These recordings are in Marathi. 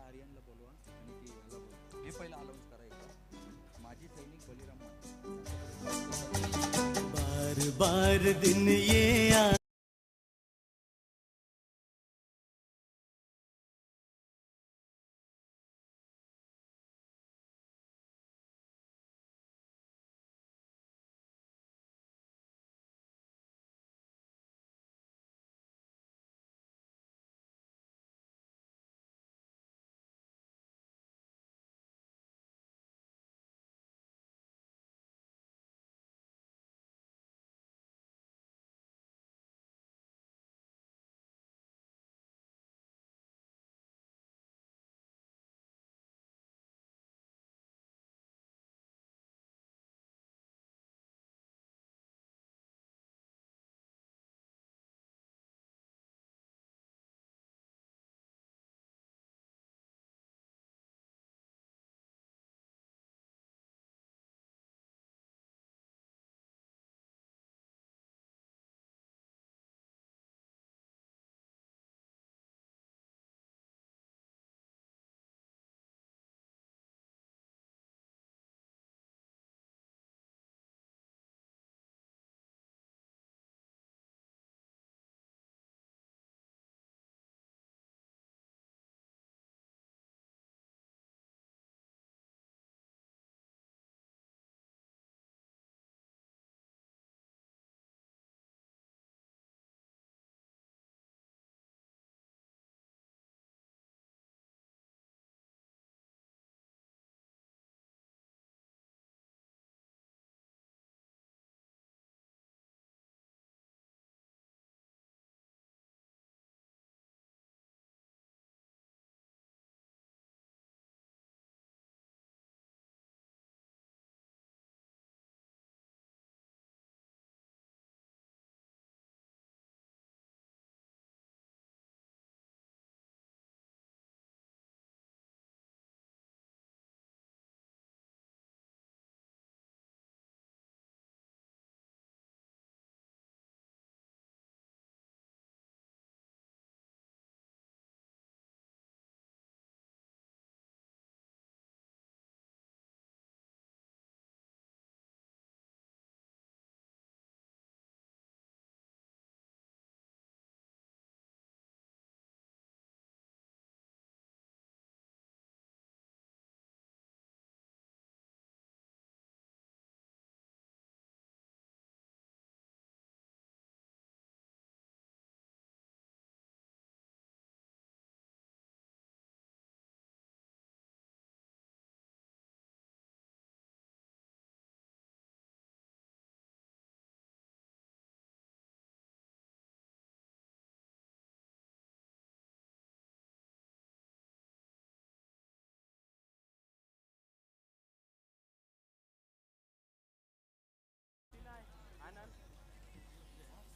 आर्यनला बोलवा आणि ती याला बोलवा. हे पहिला अलाउन्स करायचं. माजी सैनिक बलिराम बार बार दिन ये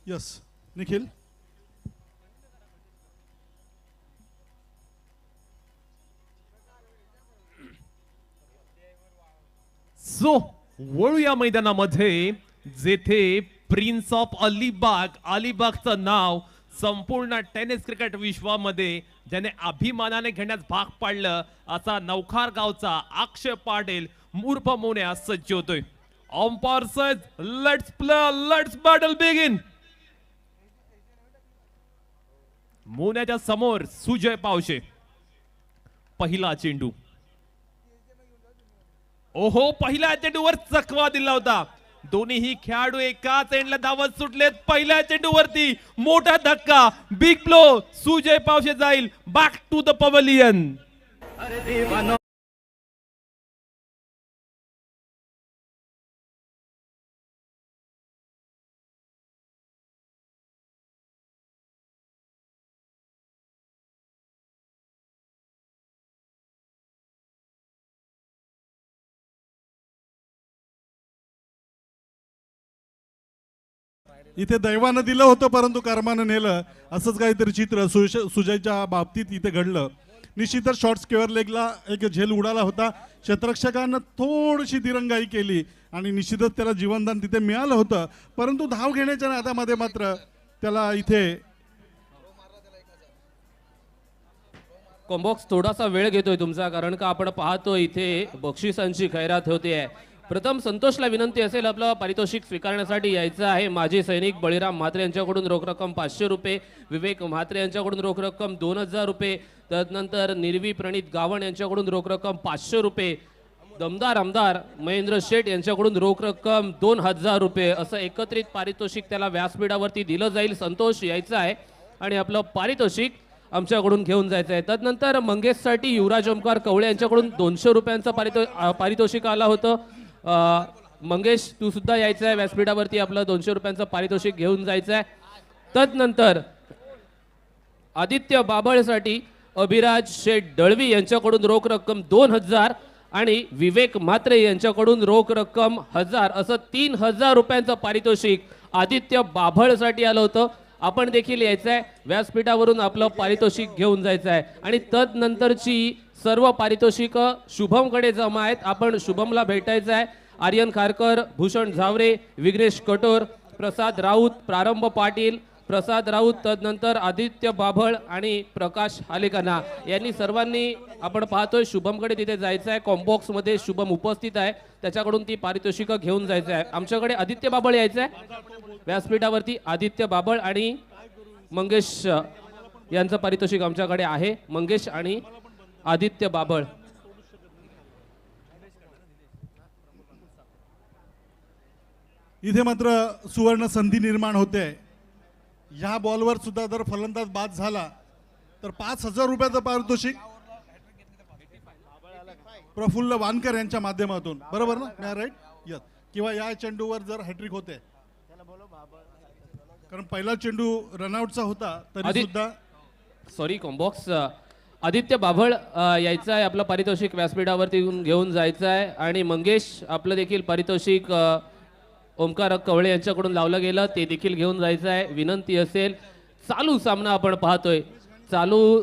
यस निखिल सो वळूया मैदानामध्ये जेथे प्रिन्स ऑफ अलिबागचं नाव संपूर्ण टेनिस क्रिकेट विश्वामध्ये ज्याने अभिमानाने घेण्यास भाग पाडलं असा नवखार गावचा अक्षय पाटील मूर्ख मोन्या सज्ज होतोय. Umpire says let's battle begin. मोन्याच्या समोर सुजय पावशे. पहिला चेंडू. ओहो, पहिल्या चेंडूवर चकवा दिला होता. दोन्हीही खेळाडू एकाच एंडला धावत सुटलेत. पहिल्या चेंडूवरती मोठा धक्का, बिग ब्लो. सुजय पावशे जाईल बॅक टू द पवेलियन. इथे दैवानं दिलं होतं परंतु कर्मानं नेलं असंच काहीतरी चित्र सुजयच्या बाबतीत इथे घडलं. निश्चितच शॉर्ट स्क्वेअर लेगला एक झेल उडाला होता. क्षेत्ररक्षकानं थोडीशी दिरंगाई केली आणि निश्चितच त्याला जीवनदान तिथे मिळालं होतं, परंतु धाव घेण्याच्या नादामध्ये मात्र त्याला इथे कॉम्बॉक्स थोडासा वेळ घेतोय तुमचा, कारण का आपण पाहतो इथे बक्षिसांची खैरात होते आहे. प्रथम संतोषला विनंती असेल आपलं पारितोषिक स्वीकारण्यासाठी यायचं आहे. माजी सैनिक बळीराम म्हात्रे यांच्याकडून रोख रक्कम 500 रुपये, विवेक म्हात्रे यांच्याकडून रोख रक्कम 2000 रुपये, त्यानंतर निर्वी प्रणित गावण यांच्याकडून रोख रक्कम 500 रुपये, दमदार आमदार महेंद्र शेठ यांच्याकडून रोख रक्कम 2000 रुपये, असं एकत्रित पारितोषिक त्याला व्यासपीठावरती दिलं जाईल. संतोष यायचं आहे आणि आपलं पारितोषिक आमच्याकडून घेऊन जायचं आहे. त्यानंतर मंगेशसाठी युवराज ओमकार कवळे यांच्याकडून 200 रुपयांचं पारितोषिक आलं होतं. मंगेश तू सुद्धा यायचं आहे व्यासपीठावरती, आपलं 200 रुपयांचं पारितोषिक घेऊन जायचं आहे. तदनंतर आदित्य बाबळसाठी अभिराज शेठ दळवी यांच्याकडून रोख रक्कम 2000 आणि विवेक म्हात्रे यांच्याकडून रोख रक्कम 1000, असं 3000 रुपयांचं पारितोषिक आदित्य बाभळसाठी आलं होतं. आपण देखील यायचं आहे व्यासपीठावरून, आपलं पारितोषिक घेऊन जायचं आहे. आणि तदनंतरची सर्व पारितोषिकं शुभमकडे जमा आहेत. आपण शुभमला भेटायचं आहे. आर्यन खारकर, भूषण झावरे, विघ्नेश कटोर, प्रसाद राऊत, प्रारंभ पाटील, प्रसाद राऊत, तदनंतर आदित्य बाभळ आणि प्रकाश हालेकाना यांनी सर्वांनी आपण पाहतोय शुभमकडे तिथे जायचं आहे. कॉम्बॉक्समध्ये शुभम उपस्थित आहे, त्याच्याकडून ती पारितोषिकं घेऊन जायचं आहे. आमच्याकडे आदित्य बाभळ यायचं आहे व्यासपीठावरती. आदित्य बाभळ आणि मंगेश यांचं पारितोषिक आमच्याकडे आहे. मंगेश आणि आदित्य बाभळ. इथे मात्र सुवर्ण संधी निर्माण होते. ह्या बॉलवर सुद्धा जर फलंदाज बाद झाला तर 5000 रुपयाचं पारितोषिक प्रफुल्ल वानकर यांच्या माध्यमातून, बरोबर ना, मी राईट? यस. किंवा या चेंडूवर जर हॅट्रिक होते, कारण पहिला चेंडू रनआउटचा होता तरी सुद्धा. सॉरी कॉम्बॉक्स, आदित्य बाभळ यायचं आहे, आपलं पारितोषिक व्यासपीठावरती घेऊन जायचं आहे. आणि मंगेश आपलं देखील पारितोषिक ओमकार कवळे यांच्याकडून लावलं गेलं, ते देखील घेऊन जायचं आहे. विनंती असेल, चालू सामना आपण पाहतोय, चालू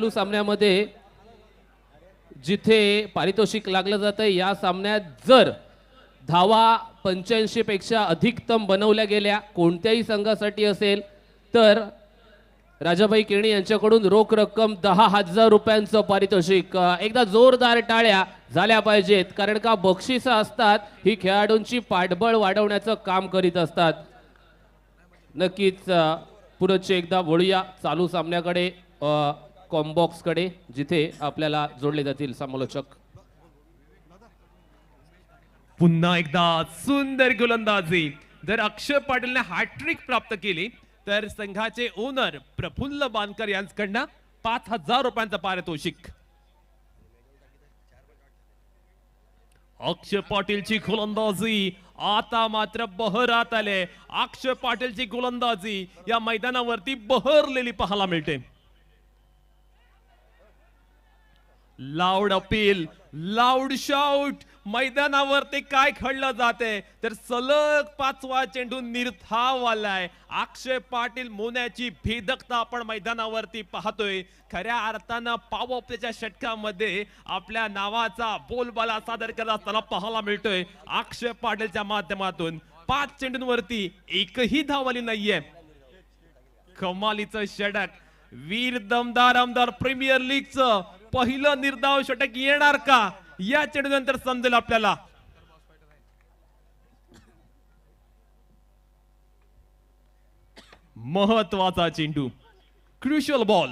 सामन्यामध्ये जिथे पारितोषिक लागलं जातं, या सामन्यात जर धावा 85 पेक्षा अधिकतम बनवल्या गेल्या कोणत्याही संघासाठी असेल तर राजाभाई केणी यांच्याकडून रोख रक्कम 10,000 रुपयांचं पारितोषिक. एकदा जोरदार टाळ्या झाल्या पाहिजेत, कारण का बक्षिसं असतात ही खेळाडूंची पाठबळ वाढवण्याचं काम करीत असतात. नक्कीच पुढचे एकदा वळूया चालू सामन्याकडे, कॉम्बॉक्सकडे, जिथे आपल्याला जोडले जातील समालोचक. पुन्हा एकदा सुंदर गोलंदाजी. जर अक्षय पाटीलने हॅट्रिक प्राप्त केली तर संघाचे ओनर प्रफुल्ल बानकर यांच्याकडनं 5000 रुपयांचं पारितोषिक. अक्षय पाटीलची गोलंदाजी आता मात्र बहरात आले. अक्षय पाटीलची गोलंदाजी या मैदानावरती बहरलेली पाहायला मिळते. Loud appeal, loud shout. मैदानावरती काय घडलं जाते तर सलग 5वा चेंडू निर्धाव आलाय. अक्षय पाटील मोन्याची भेदकता आपण मैदानावरती पाहतोय. खऱ्या अर्थानं पॉवर प्लेच्या षटकामध्ये आपल्या नावाचा बोलबाला सादर करत असताना पाहायला मिळतोय. अक्षय पाटीलच्या माध्यमातून 5 चेंडूंवरती एकही धाव आली नाहीये. कमालीचं षटक. वीर दमदार आमदार प्रीमियर लीगचं पहिलं निर्धाव षटक येणार का, या चेंडूनंतर समजेल आपल्याला. महत्वाचा चेंडू, क्रुशियल बॉल.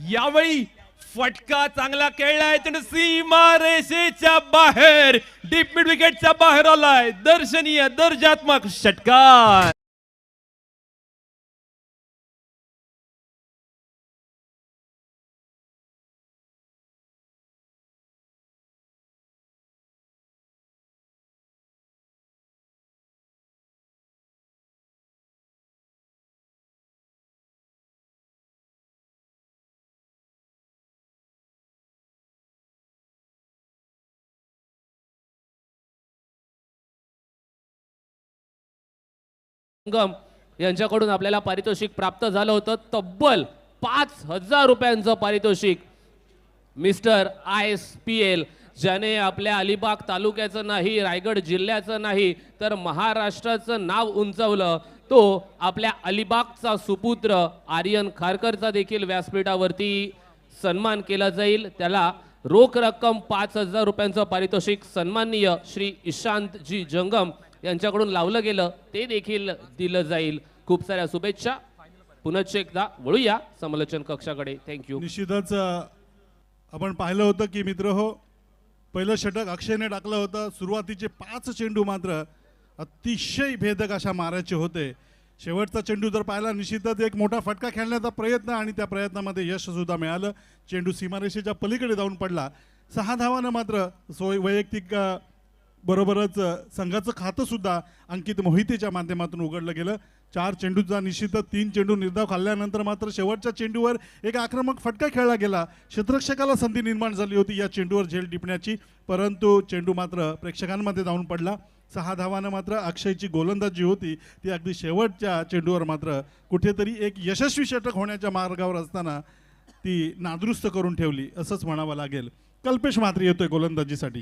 यावेळी फटका चांगला खेळलाय, चेंडू सीमा रेषेच्या बाहेर, डीप मिड विकेटच्या बाहेर आलाय. दर्शनीय दर्जात्मक षटकार. संगम यांच्याकडून आपल्याला पारितोषिक प्राप्त झालं होतं, तब्बल 5000 रुपयांचं पारितोषिक. मिस्टर ISPL ज्याने आपल्या अलिबाग तालुक्याचं नाही, रायगड जिल्ह्याचं नाही, तर महाराष्ट्राचं नाव उंचावलं, तो आपल्या अलिबागचा सुपुत्र आर्यन खारकरचा देखील व्यासपीठावरती सन्मान केला जाईल. त्याला रोख रक्कम 5,000 रुपयांचं पारितोषिक सन्माननीय श्री ईशांतजी जंगम यांच्याकडून लावलं गेलं, ते देखील दिलं जाईल. खूप साऱ्या शुभेच्छा. पुनश्च एकदा वळूया समालोचन कक्षाकडे. थँक्यू. निश्चितच आपण पाहिलं होतं की मित्र हो, पहिलं षटक अक्षयने टाकलं होतं. सुरुवातीचे 5 चेंडू मात्र अतिशय भेदक अशा मारायचे होते. शेवटचा चेंडू जर पाहिला, निश्चितच एक मोठा फटका खेळण्याचा प्रयत्न आणि त्या प्रयत्नामध्ये यश सुद्धा मिळालं. चेंडू सीमारेषेच्या पलीकडे जाऊन पडला. 6 धावानं मात्र वैयक्तिक बरोबरच संघाचं खातं सुद्धा अंकित मोहितेच्या माध्यमातून उघडलं गेलं. 4 चेंडूचा निश्चितच 3 चेंडू निर्धाव खाल्ल्यानंतर मात्र शेवटच्या चेंडूवर एक आक्रमक फटका खेळला गेला. क्षेत्ररक्षकाला संधी निर्माण झाली होती या चेंडूवर झेल टिपण्याची, परंतु चेंडू मात्र प्रेक्षकांमध्ये जाऊन पडला. 6 धावानं मात्र अक्षयची गोलंदाजी होती ती अगदी शेवटच्या चेंडूवर मात्र कुठेतरी एक यशस्वी षटक होण्याच्या मार्गावर असताना ती नादुरुस्त करून ठेवली असंच म्हणावं लागेल. कल्पेश म्हात्रे येतोय गोलंदाजीसाठी.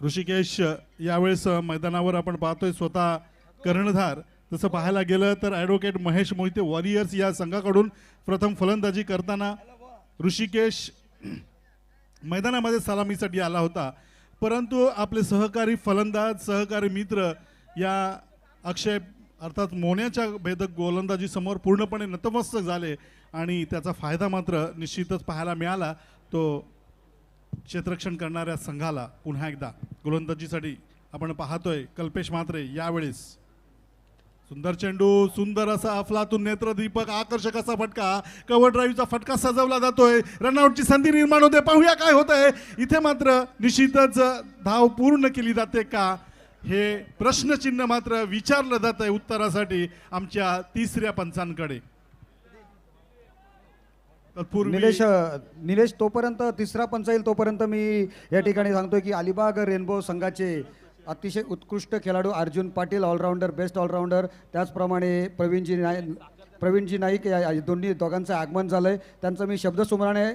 ऋषिकेश यावेळेस मैदानावर आपण पाहतोय स्वतः कर्णधार. तसं पाहायला गेलं तर ॲडव्होकेट महेश मोहिते वॉरियर्स या संघाकडून प्रथम फलंदाजी करताना ऋषिकेश मैदानामध्ये सलामीसाठी आला होता, परंतु आपले सहकारी फलंदाज, सहकारी मित्र या अक्षय अर्थात मोन्याच्या भेदक गोलंदाजी समोर पूर्णपणे नतमस्तक झाले आणि त्याचा फायदा मात्र निश्चितच पाहायला मिळाला. तो क्षेत्ररक्षण करणाऱ्या संघाला पुन्हा एकदा गोलंदाजीसाठी आपण पाहतोय कल्पेश म्हात्रे. यावेळेस सुंदर चेंडू, सुंदर असा अफलातून नेत्रदीपक आकर्षक असा फटका, कव्हर ड्राईव्हचा फटका सजवला जातोय. रनआउटची संधी निर्माण होते. पाहूया काय होतंय इथे. मात्र निश्चितच धाव पूर्ण केली जाते का हे प्रश्नचिन्ह मात्र विचारलं जात आहे उत्तरासाठी आमच्या तिसऱ्या पंचांकडे. निलेश तोपर्यंत तिसरा पंच येईल तोपर्यंत मी या ठिकाणी सांगतोय की अलिबाग रेनबो संघाचे अतिशय उत्कृष्ट खेळाडू Arjun Patil allrounder, best allrounder, त्याचप्रमाणे प्रवीणजी नाईक या दोघांचं आगमन झालंय. त्यांचं मी शब्दसुमराने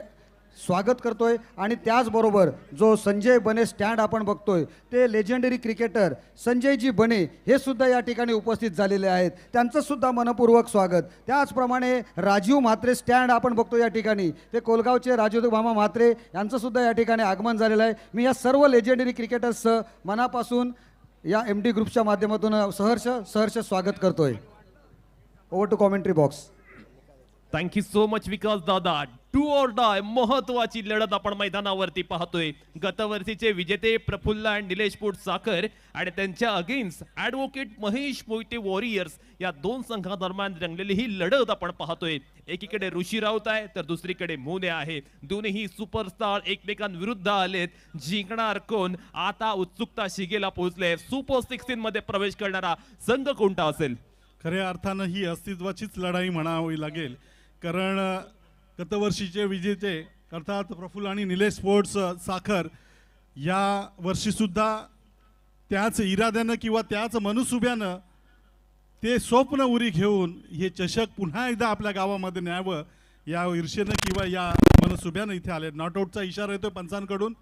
स्वागत करतोय. आणि त्याचबरोबर जो संजय बने स्टँड आपण बघतोय ते लेजेंडरी क्रिकेटर संजयजी बने हे सुद्धा या ठिकाणी उपस्थित झालेले आहेत. त्यांचं सुद्धा मनपूर्वक स्वागत. त्याचप्रमाणे राजीव म्हात्रे स्टँड आपण बघतो या ठिकाणी, ते कोलगावचे राजू मामा म्हात्रे यांचं सुद्धा या ठिकाणी आगमन झालेलं आहे. मी या सर्व लेजेंडरी क्रिकेटर्सचं मनापासून या MD ग्रुपच्या माध्यमातून सहर्ष स्वागत करतोय. Over to commentary box. Thank you so much Vikas dada. Two or die महत्वाची लढत आपण मैदानावरती पाहतोय. गतवर्षीचे विजेते प्रफुल्ल अँड निलेश पोट साखर आणि त्यांच्या against advocate Mahesh Mohite warriors या 2 संघादरम्यान रंगलेली ही लढत आपण पाहतोय. एकीकडे ऋषी राऊत आहे तर दुसरीकडे मोने आहे. दोन्ही सुपरस्टार एकमेकांविरुद्ध आलेत. जिंकणार कोण आता उत्सुकता शिगेला पोहोचले. सुपर 16 मध्ये प्रवेश करणारा संघ कोणता असेल? खऱ्या अर्थानं ही अस्तित्वाचीच लढाई म्हणावी लागेल, कारण गतवर्षीचे विजेते अर्थात प्रफुल्ल आणि निलेश स्पोर्ट्स साखर या वर्षीसुद्धा त्याच इराद्यानं किंवा त्याच मनसुब्यानं ते स्वप्न उरी घेऊन हे चषक पुन्हा एकदा आपल्या गावामध्ये न्यावं या ईर्षेनं किंवा या मनसुब्यानं इथे आले. नॉट आऊटचा इशारा येतोय पंचांकडून.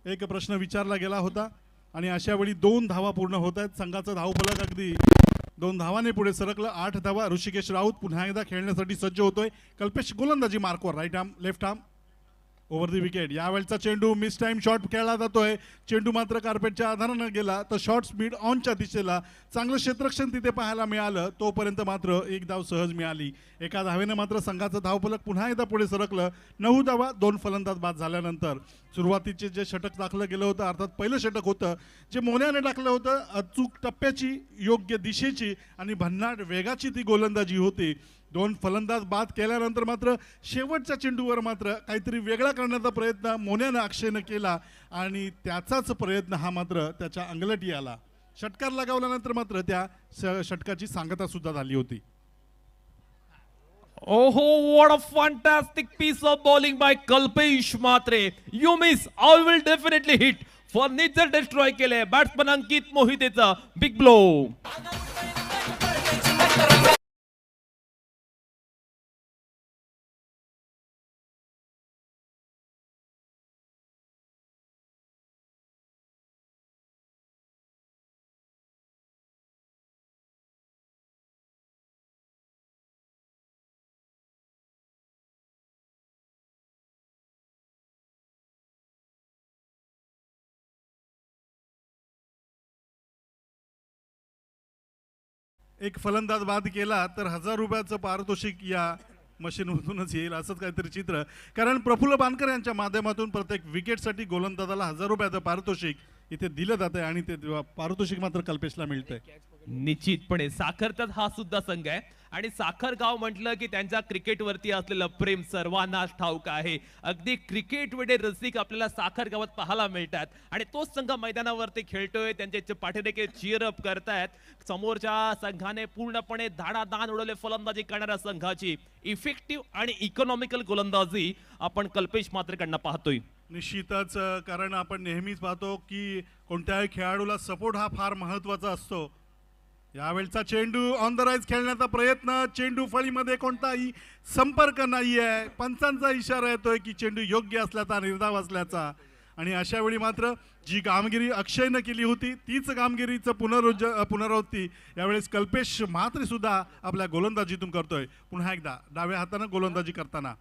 एक प्रश्न विचारला गेला होता आणि अशा वेळी 2 धावा पूर्ण होत आहेत. संघाचा धावफलक अगदी 2 धावाने पुढे सरकलं. 8 धावा. ऋषिकेश राऊत पुन्हा एकदा खेळण्यासाठी सज्ज होतोय. कल्पेश गोलंदाजी मार्कवर, right arm left arm over the wicket. यावेळचा चेंडू मिस टाइम शॉट खेळला जातोय. चेंडू मात्र कार्पेटच्या आधारानं गेला तर शॉर्ट स्पीड ऑनच्या दिशेला चांगलं क्षेत्ररक्षण तिथे पाहायला मिळालं. तोपर्यंत मात्र 1 धाव सहज मिळाली. एका धावेनं मात्र संघाचं धावफलक पुन्हा एकदा पुढे सरकलं. 9 धावा 2 फलंदाज बाद झाल्यानंतर सुरुवातीचे जे षटक टाकलं गेलं होतं, अर्थात पहिलं षटक होतं जे मोन्याने टाकलं होतं, अचूक टप्प्याची, योग्य दिशेची आणि भन्नाट वेगाची ती गोलंदाजी होती. 2 फलंदाज बाद केल्यानंतर मात्र शेवटच्या चेंडूवर मात्र काहीतरी वेगळा करण्याचा प्रयत्न मोन्यानं अक्षयनं केला आणि त्याचाच प्रयत्न हा मात्र त्याच्या अंगलटी आला. षटकार लगावल्यानंतर मात्र त्या षटकाची सांगता सुद्धा झाली होती. Oh, what a fantastic piece of bowling by Kalpesh Mhatre. You miss, I will definitely hit. Furniture destroy केले बॅट्समन अंकित मोहितेचा बिग ब्लो. एक फलंदाज बाद केला तर 1000 रुपयाचं पारितोषिक या मशीनमधूनच येईल असंच काहीतरी चित्र. कारण प्रफुल्ल बांदकर यांच्या माध्यमातून प्रत्येक विकेटसाठी गोलंदाजाला 1000 रुपयाचं पारितोषिक इथे दिलं जातंय आणि ते पारितोषिक मात्र कल्पेशला मिळतंय. निश्चितपणे साखरचाच हा सुद्धा संघ आहे आणि साखर गाव म्हटलं की त्यांच्या क्रिकेटवरती असलेलं प्रेम सर्वांनाच ठाऊक आहे. अगदी क्रिकेट वेडे रसिक आपल्याला साखर गावात पाहायला मिळतात आणि तोच संघ मैदानावरती खेळतोय. त्यांचे पाठीदेखील चीअर अप करतायत. समोरच्या संघाने पूर्णपणे धाडादान उडवले फलंदाजी करणाऱ्या संघाची इफेक्टिव्ह आणि इकॉनॉमिकल गोलंदाजी आपण कल्पेश मात्रेकडनं पाहतोय. निश्चितच कारण आपण नेहमीच पाहतो की कोणत्याही खेळाडूला सपोर्ट हा फार महत्वाचा असतो. यावेळचा चेंडू ऑन द राईज खेळण्याचा प्रयत्न, चेंडू फळीमध्ये कोणताही संपर्क नाहीये. पंचांचा इशारा येतोय की चेंडू योग्य असल्याचा, निर्धाव असल्याचा. आणि अशा वेळी मात्र जी कामगिरी अक्षयनं केली होती तीच कामगिरीचं पुनरावृत्ती यावेळेस कल्पेश म्हात्रे सुद्धा आपल्या गोलंदाजीतून करतोय. पुन्हा एकदा डाव्या हातानं गोलंदाजी करताना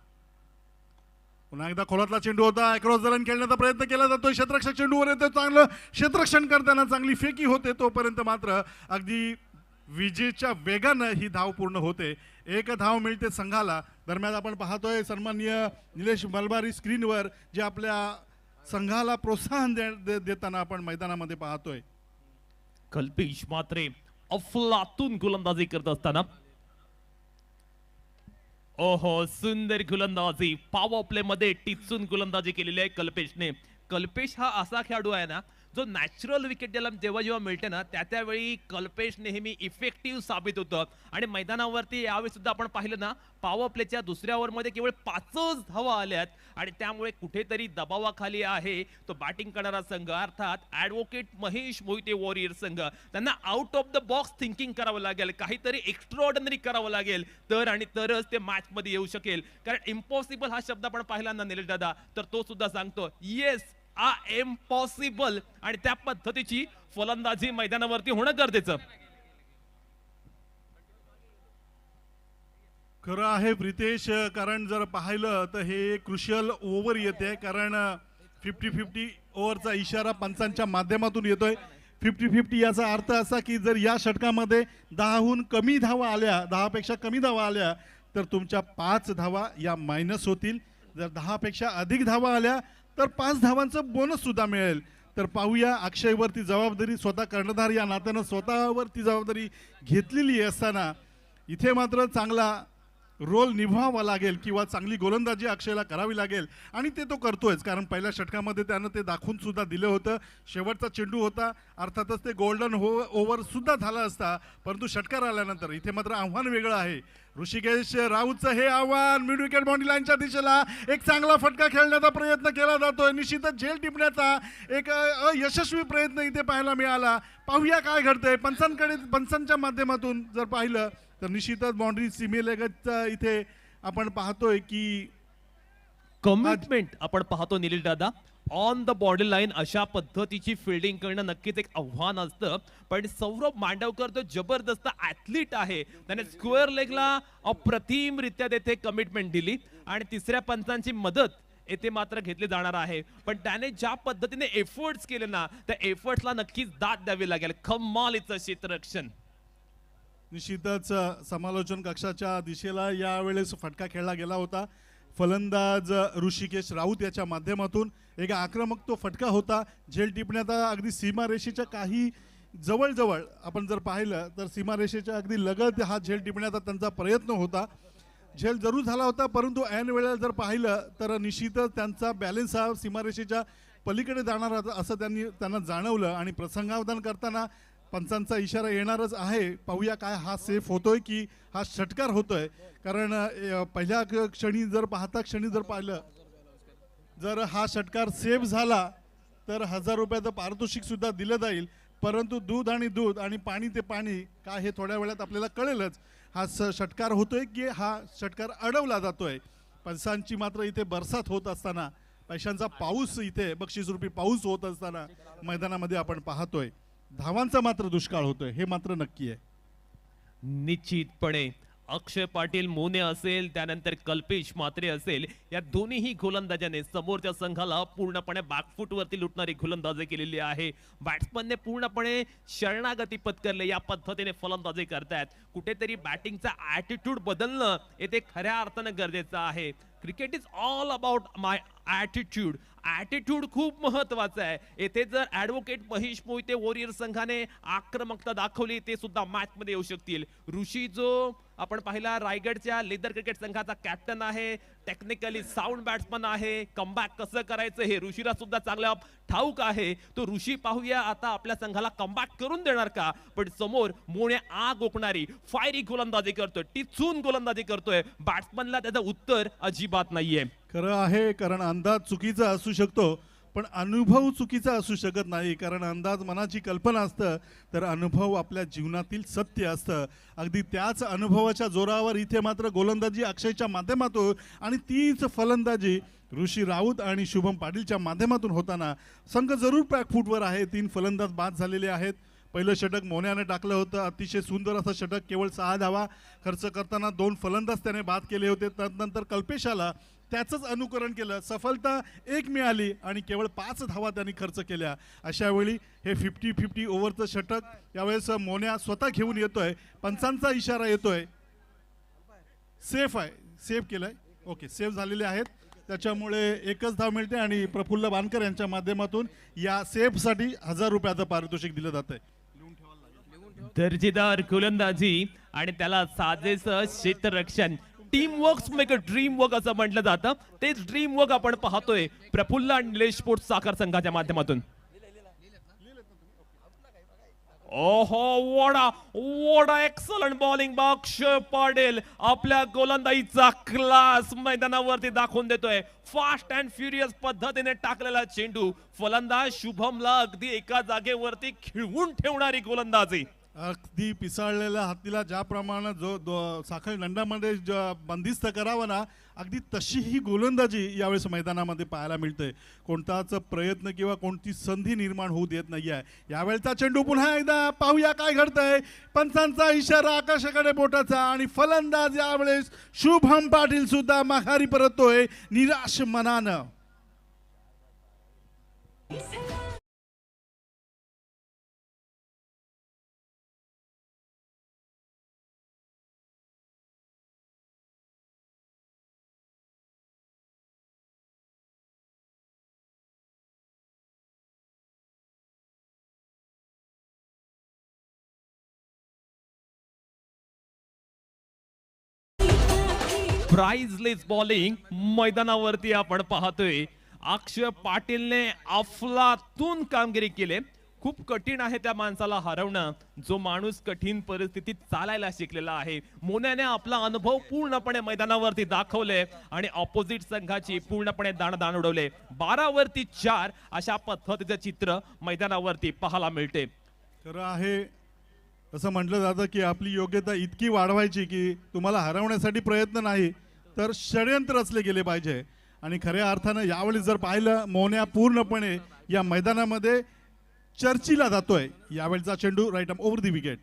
पुन्हा एकदा खोलातला चेंडू होता. अक्रॉस द लाईन खेळण्याचा प्रयत्न केला जातोय. क्षेत्ररक्षक चेंडूवर येतो. चांगलं क्षेत्ररक्षण करताना चांगली फेकी होते. तोपर्यंत मात्र अगदी विजेच्या वेगानं ही धाव पूर्ण होते. एक धाव मिळते संघाला. दरम्यान आपण पाहतोय सन्माननीय निलेश मलबारी स्क्रीनवर जे आपल्या संघाला प्रोत्साहन देताना आपण मैदानामध्ये पाहतोय. कल्पेश मात्रे अफलातून गोलंदाजी करत असताना ओहो सुंदर गोलंदाजी पॉवर प्ले मध्ये टिचून गोलंदाजी केलेली आहे कल्पेशने. कल्पेश हा असा खेळाडू आहे ना जो नॅचरल विकेट ज्याला जेव्हा मिळते ना त्यावेळी कल्पेश नेहमी इफेक्टिव्ह साबित होतं. आणि मैदानावरती यावेळी सुद्धा आपण पाहिलं ना पॉवर प्लेच्या दुसऱ्या ओव्हरमध्ये केवळ 5च धावा आल्यात आणि त्यामुळे कुठेतरी दबावाखाली आहे तो बॅटिंग करणारा संघ अर्थात ॲडव्होकेट महेश मोहिते वॉरियर संघ. त्यांना out of the box thinking करावं लागेल, काहीतरी एक्स्ट्राऑर्डिनरी करावं लागेल तरच ते मॅच मध्ये येऊ शकेल. कारण इम्पॉसिबल हा शब्द आपण पाहिला ना निलेश दादा तर तो सुद्धा सांगतो येस इम्पॉसिबल आणि त्या पद्धतीची फलंदाजी मैदानावरती होणं गरजेचं. खरं आहे प्रितेश, कारण जर पाहिलं तर हे क्रुशियल ओव्हर येते. कारण 50-50 ओव्हरचा इशारा पंचांच्या माध्यमातून येतोय. 50-50 याचा अर्थ असा की जर या षटकामध्ये 10हून कमी धावा आल्या, 10पेक्षा कमी धावा आल्या तर तुमच्या 5 धावा या मायनस होतील. जर 10पेक्षा अधिक धावा आल्या तर 5 धावांचं बोनस सुद्धा मिळेल. तर पाहूया अक्षयवरती जबाबदारी स्वतः कर्णधार या नात्यानं स्वतःवरती जबाबदारी घेतलेली असताना इथे मात्र चांगला रोल निभावावा लागेल किंवा चांगली गोलंदाजी अक्षयला करावी लागेल आणि ते तो करतोयच. कारण पहिल्या षटकामध्ये त्यानं ते दाखवून सुद्धा दिलं होतं. शेवटचा चेंडू होता, अर्थातच ते गोल्डन ओव्हर सुद्धा झाला असता, परंतु षटकार आल्यानंतर इथे मात्र आव्हान वेगळं आहे. ऋषिकेश राऊतचं हे आव्हान मिड विकेट बाउंड्री लाईनच्या दिशेला एक चांगला फटका खेळण्याचा प्रयत्न केला जातोय. निश्चितच झेल टिपण्याचा एक यशस्वी प्रयत्न इथे पाहायला मिळाला. पाहूया काय घडतंय. पंचांच्या माध्यमातून जर पाहिलं तर निश्चितच बाउंड्री सीमेलगत इथे आपण पाहतोय की कमिटमेंट आपण पाहतो निलेश दादा. ऑन द बॉर्डर लाईन अशा पद्धतीची फिल्डिंग करणं नक्कीच एक आव्हान असतं. पण सौरभ मांडवकर तो जबरदस्त ऍथलीट आहे. त्याने स्क्वेअर लेगला अप्रतिमरित्या तेथे कमिटमेंट दिली आणि तिसऱ्या पंचांची मदत येथे मात्र घेतली जाणार आहे. पण त्याने ज्या पद्धतीने एफर्ट्स केले ना त्या एफर्ट्सला नक्कीच दाद द्यावी लागेल. कमालीचं क्षेत्ररक्षण. निश्चितच समालोचन कक्षाच्या दिशेला यावेळेस फटका खेळला गेला होता. फलंदाज ऋषिकेश राऊत याच्या माध्यमातून एक आक्रमक तो फटका होता. झेल टिपण्याचा अगदी सीमारेषेच्या काही जवळ आपण जर पाहिलं तर सीमारेषेच्या अगदी लगत हा झेल टिपण्याचा त्यांचा प्रयत्न होता. झेल जरूर झाला होता परंतु ऐन वेळेला जर पाहिलं तर निश्चितच त्यांचा बॅलन्स हा सीमारेषेच्या पलीकडे जाणार असं त्यांना जाणवलं आणि प्रसंगावधान करताना पंचांचा इशारा येणारच आहे. पाहूया काय हा सेफ होतोय की हा षटकार होतोय. कारण पहिल्या क्षणी जर पाहिलं जर हा षटकार सेफ झाला तर 1000 रुपयाचं पारितोषिक सुद्धा दिलं जाईल. परंतु दूध आणि पाणी ते पाणी काय हे थोड्या वेळात आपल्याला कळेलच. हा षटकार होतोय की हा षटकार अडवला जातोय. पैशांची मात्र इथे बरसात होत असताना पैशांचा पाऊस इथे बक्षीसरूपी पाऊस होत असताना मैदानामध्ये आपण पाहतोय. धावांचा मात्र दुष्काळ होतोय हे मात्र नक्की आहे. निश्चितपणे अक्षय पाटील मोने असेल, त्यानंतर कल्पेश म्हात्रे असेल, या दोन्हीही गोलंदाजाने समोरच्या संघाला पूर्णपणे बॅकफूट वरती लुटणारी गोलंदाजी केलेली आहे. बॅट्समनने पूर्णपणे शरणागती पत्करले, या पद्धतीने फलंदाजी करतायत. कुठेतरी बॅटिंगचा ऍटिट्यूड बदलणं येथे खऱ्या अर्थानं गरजेचं आहे. Cricket is all about my attitude. Attitude खूप महत्वाचं आहे. येथे जर ऍडव्होकेट महेश मोहिते वॉरियर संघाने आक्रमकता दाखवली, ते सुद्धा मॅच मध्ये येऊ शकतील. ऋषी जो आपण पाहिला रायगडच्या लेदर क्रिकेट संघाचा कॅप्टन आहे, टेक्निकली साऊंड बॅट्समन आहे. कमबॅक कसं करायचं हे ऋषीला सुद्धा चांगला ठाऊक आहे. तो ऋषी पाहूया आता आपल्या संघाला कमबॅक करून देणार का. पण समोर मोने आग ओकणारी फायरी गोलंदाजी करतोय, टिचून गोलंदाजी करतोय. बॅट्समनला त्याचं उत्तर अजिबात नाहीये. खरं आहे, कारण अंदाज चुकीचा असू शकतो पण अनुभव चुकीचा असू शकत नाही. कारण अंदाज मनाची कल्पना असतं, तर अनुभव आपल्या जीवनातील सत्य असतं. अगदी त्याच अनुभवाच्या जोरावर इथे मात्र गोलंदाजी अक्षयच्या माध्यमातून आणि तीच फलंदाजी ऋषी राऊत आणि शुभम पाटीलच्या माध्यमातून होताना संघ जरूर बॅकफूटवर आहे. 3 फलंदाज बाद झालेले आहेत. पहिलं षटक मोन्याने टाकलं होतं, अतिशय सुंदर असं षटक, केवळ 6 धावा खर्च करताना 2 फलंदाज त्याने बाद केले होते. त्यानंतर कल्पेशाला त्याचंच अनुकरण केलं, सफलता 1 मिळाली आणि केवळ 5 धावा त्यांनी खर्च केल्या. अशा वेळी हे 50-50 ओव्हरचं षटक यावेळेस मोन्या स्वतः घेऊन येतोय. पंचांचा इशारा येतोय, सेफ आहे, सेफ केलंय, ओके, सेफ झालेले आहेत. त्याच्यामुळे 1च धाव मिळते आणि प्रफुल्ल बानकर यांच्या माध्यमातून या सेफसाठी 1000 रुपयाचं पारितोषिक दिलं जातंय. दर्जेदार गोलंदाजी आणि त्याला साजेसं क्षेत्ररक्षण. Team work make a dream work असं म्हटलं जातं. तेच ड्रीम वर्क आपण पाहतोय प्रफुल्ल आणि निलेश स्पोर्ट्स साखर संघाच्या माध्यमातून. ओहो, वडा एक्सलंट बॉलिंग बा अक्षय पाटील. आपल्या गोलंदाजीचा क्लास मैदानावरती दाखवून देतोय. फास्ट अँड फ्युरियस पद्धतीने टाकलेला चेंडू फलंदाज शुभमला अगदी एका जागेवरती खिळवून ठेवणारी गोलंदाजी. अगदी पिसाळलेल्या हातीला ज्याप्रमाणे जो साखळी दंडामध्ये बंदिस्त करावा ना, अगदी तशी ही गोलंदाजी यावेळेस मैदानामध्ये पाहायला मिळते. कोणताच प्रयत्न किंवा कोणती संधी निर्माण होऊ देत नाही आहे. यावेळचा चेंडू पुन्हा एकदा पाहूया काय घडतंय. पंचांचा इशारा आकाशाकडे बोटाचा आणि फलंदाज यावेळेस शुभम पाटील सुद्धा माघारी परततोय निराश मनानं. प्राइजलेस बॉलिंग मैदानावरती आपण पाहतोय. अक्षय पाटीलने अफलातून कामगिरी केली. खूप कठीण आहे त्या माणसाला हरवणं, जो माणूस कठीण परिस्थितीत चालायला शिकलेला आहे. मोन्याने आपला अनुभव पूर्णपणे मैदानावरती दाखवले आणि ऑपोजिट संघाची पूर्णपणे दाणदाण उडवले. 12 वरती 4 अशा पद्धतीचं चित्र मैदानावरती पाहायला मिळते. खरं आहे, असं म्हटलं जातं की आपली योग्यता इतकी वाढवायची की तुम्हाला हरवण्यासाठी प्रयत्न नाही तर षडयंत्र रचले गेले पाहिजे. आणि खऱ्या अर्थानं यावेळी जर पाहिलं, मोन्या पूर्णपणे या मैदानामध्ये चर्चीला जातोय. यावेळचा चेंडू right arm over the wicket.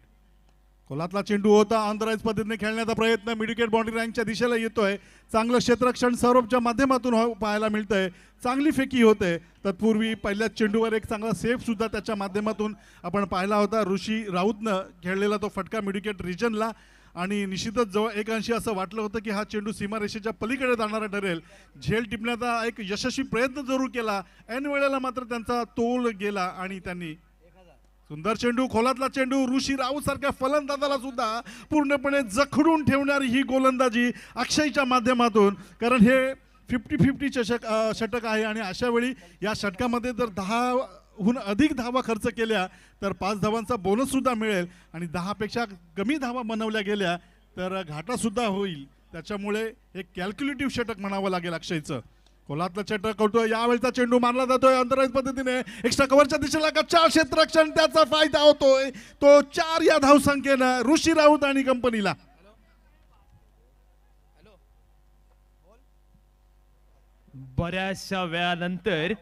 खोलातला चेंडू होता, ऑनराईज पद्धतीने खेळण्याचा प्रयत्न मिड विकेट बाउंड्री लाईनच्या दिशेला येतोय. चांगलं क्षेत्ररक्षण सौरभच्या माध्यमातून पाहायला मिळतंय. चांगली फेकी होते. तत्पूर्वी पहिल्याच चेंडूवर एक चांगला सेफ सुद्धा त्याच्या माध्यमातून आपण पाहिला होता. ऋषी राऊतनं खेळलेला तो फटका मिड विकेट रिजनला. आणि निश्चितच जवळ एक अंशी असं वाटलं होतं की हा चेंडू सीमारेषेच्या पलीकडे जाणारा ठरेल. झेल टिपण्याचा एक यशस्वी प्रयत्न जरूर केला, ऐन वेळेला मात्र त्यांचा तोल गेला आणि त्यांनी सुंदर चेंडू, खोलातला चेंडू, ऋषी राऊत सारख्या फलंदाजाला सुद्धा पूर्णपणे जखडून ठेवणारी ही गोलंदाजी अक्षयच्या माध्यमातून. कारण हे 50-50 षटक आहे आणि अशा वेळी या षटकामध्ये जर 10हून अधिक धावा खर्च केल्या तर 5 धावांचा बोनस सुद्धा मिळेल आणि 10 पेक्षा कमी धावा बनवल्या गेल्या तर घाटा सुद्धा होईल. त्याच्यामुळे एक कॅल्क्युलेटिव्ह षटक म्हणावं लागेल अक्षयचं. खोलातला षटक होतोय. यावेळचा चेंडू मारला जातोय अंतराळी पद्धतीने एक्स्ट्रा कव्हरच्या दिशेला. कच्चा क्षेत्ररक्षण, त्याचा फायदा होतोय तो 4 या धावसंख्येनं ऋषी राऊत आणि कंपनीला. बऱ्याचशा वेळानंतर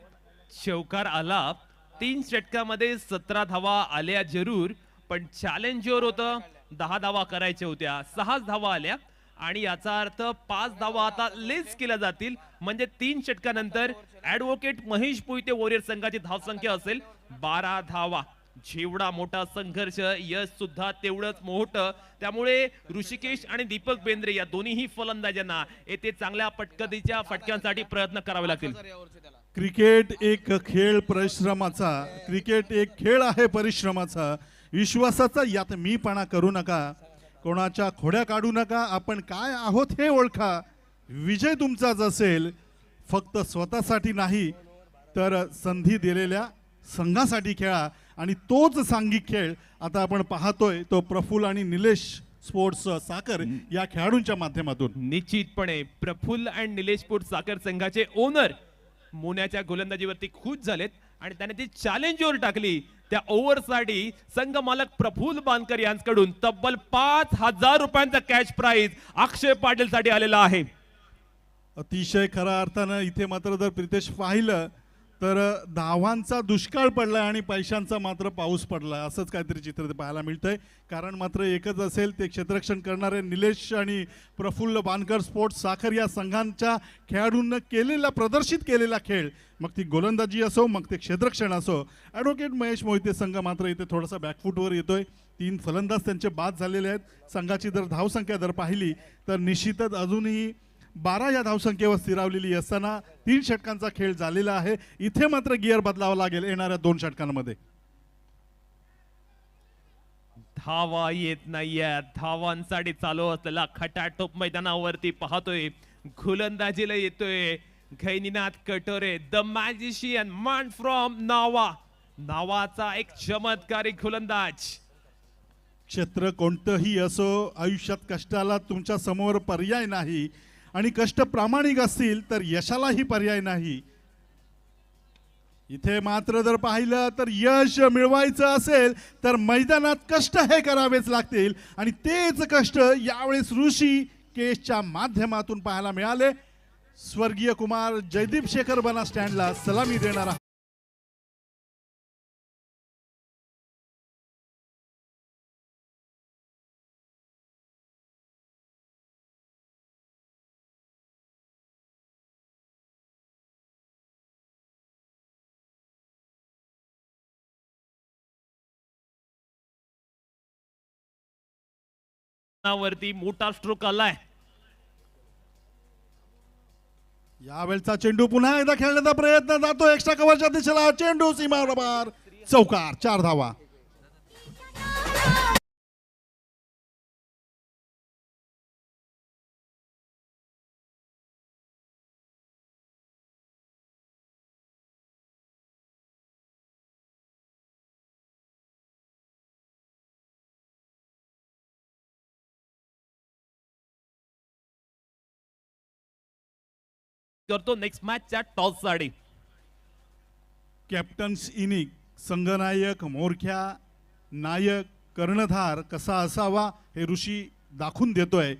चौकार आला. 3 षटकामध्ये 17 धावा आल्या जरूर, पण चॅलेंजर होतं 10 धावा करायच्या होत्या, 6 धावा आल्या आणि याचा अर्थ 5 धावा आता लेस केल्या जातील, म्हणजे 3 षटकानंतर ऍडव्होकेट महेश मोहिते वॉरियर संघाची धावसंख्या असेल 12 धावा. जेवढा मोठा संघर्ष यश सुद्धा तेवढंच मोठं, त्यामुळे ऋषिकेश आणि दीपक बेंद्रे या दोन्हीही फलंदाजांना येथे चांगल्या पटकथीच्या फटक्यांसाठी प्रयत्न करावे लागतील. क्रिकेट एक खेळ परिश्रमाचा, क्रिकेट एक खेळ आहे परिश्रमाचा, विश्वासाचा. यात मीपणा करू नका, कोणाच्या खोड्या काढू नका, आपण काय आहोत हे ओळखा. विजय तुमचाच असेल, फक्त स्वतःसाठी नाही तर संधी दिलेल्या संघासाठी खेळा. आणि तोच सांघिक खेळ आता आपण पाहतोय तो प्रफुल्ल आणि निलेश स्पोर्ट्स साखर या खेळाडूंच्या माध्यमातून. निश्चितपणे प्रफुल्ल आणि निलेश स्पोर्ट साखर संघाचे ओनर मोन्याच्या गोलंदाजीवरती खुश झालेत आणि त्याने ती चॅलेंज ओव्हर टाकली. त्या ओव्हरसाठी संघ मालक प्रफुल्ल बांदकर यांच्याकडून तब्बल 5,000 रुपयांचा कॅश प्राइज अक्षय पाटील साठी आलेला आहे. अतिशय खऱ्या अर्थानं इथे मात्र जर प्रितेश पाहिलं तर धावांचा दुष्काळ पडलाय आणि पैशांचा मात्र पाऊस पडलाय, असंच काहीतरी चित्र ते पाहायला मिळतंय. कारण मात्र एकच असेल, ते क्षेत्ररक्षण करणारे निलेश आणि प्रफुल्ल बांदकर स्पोर्ट्स साखर या संघांच्या खेळाडूंना केलेला प्रदर्शित केलेला खेळ, मग ती गोलंदाजी असो मग ते क्षेत्ररक्षण असो. ॲडव्होकेट महेश मोहिते संघ मात्र इथे थोडासा बॅकफुटवर येतोय. 3 फलंदाज त्यांचे बाद झालेले आहेत. संघाची जर धावसंख्या जर पाहिली तर निश्चितच अजूनही 12 या धावसंख्येवर स्थिरावलेली असताना 3 षटकांचा खेळ झालेला आहे. इथे मात्र गिअर बदलावा लागेल येणाऱ्या 2 षटकांमध्ये. धावा येत नाहीये, धावांसाठी चालू असलेला खटाटोप मैदानावरती पाहतोय. गोलंदाजीला येतोय गैनीनाथ कटोरे, द मॅजिशियन मॅन फ्रॉम नावा, नावाचा एक चमत्कारी गोलंदाज. क्षेत्र कोणतंही असो, आयुष्यात कष्टाला तुमच्या समोर पर्याय नाही आणि कष्ट प्रामाणिक असतील तर यशालाही पर्याय नाही. इथे मात्र जर पाहिलं तर यश मिळवायचं असेल तर मैदानात कष्ट हे करावेच लागतील आणि तेच कष्ट यावेळेस ऋषी केशच्या माध्यमातून पाहायला मिळाले. स्वर्गीय कुमार जयदीप शेखर बना स्टँडला सलामी देणारा वरती मोठा स्ट्रोक आलाय. यावेळचा चेंडू पुन्हा एकदा खेळण्याचा प्रयत्न जातो एक्स्ट्रा कव्हरच्या दिशेला. चेंडू सीमावर चौकार, 4 धावा. करतो नेक्स्ट मॅचच्या टॉस साठी. कॅप्टन्स इनिंग, संघनायक, मोरख्या, नायक, कर्णधार कसा असावा हे ऋषी दाखवून देतोय.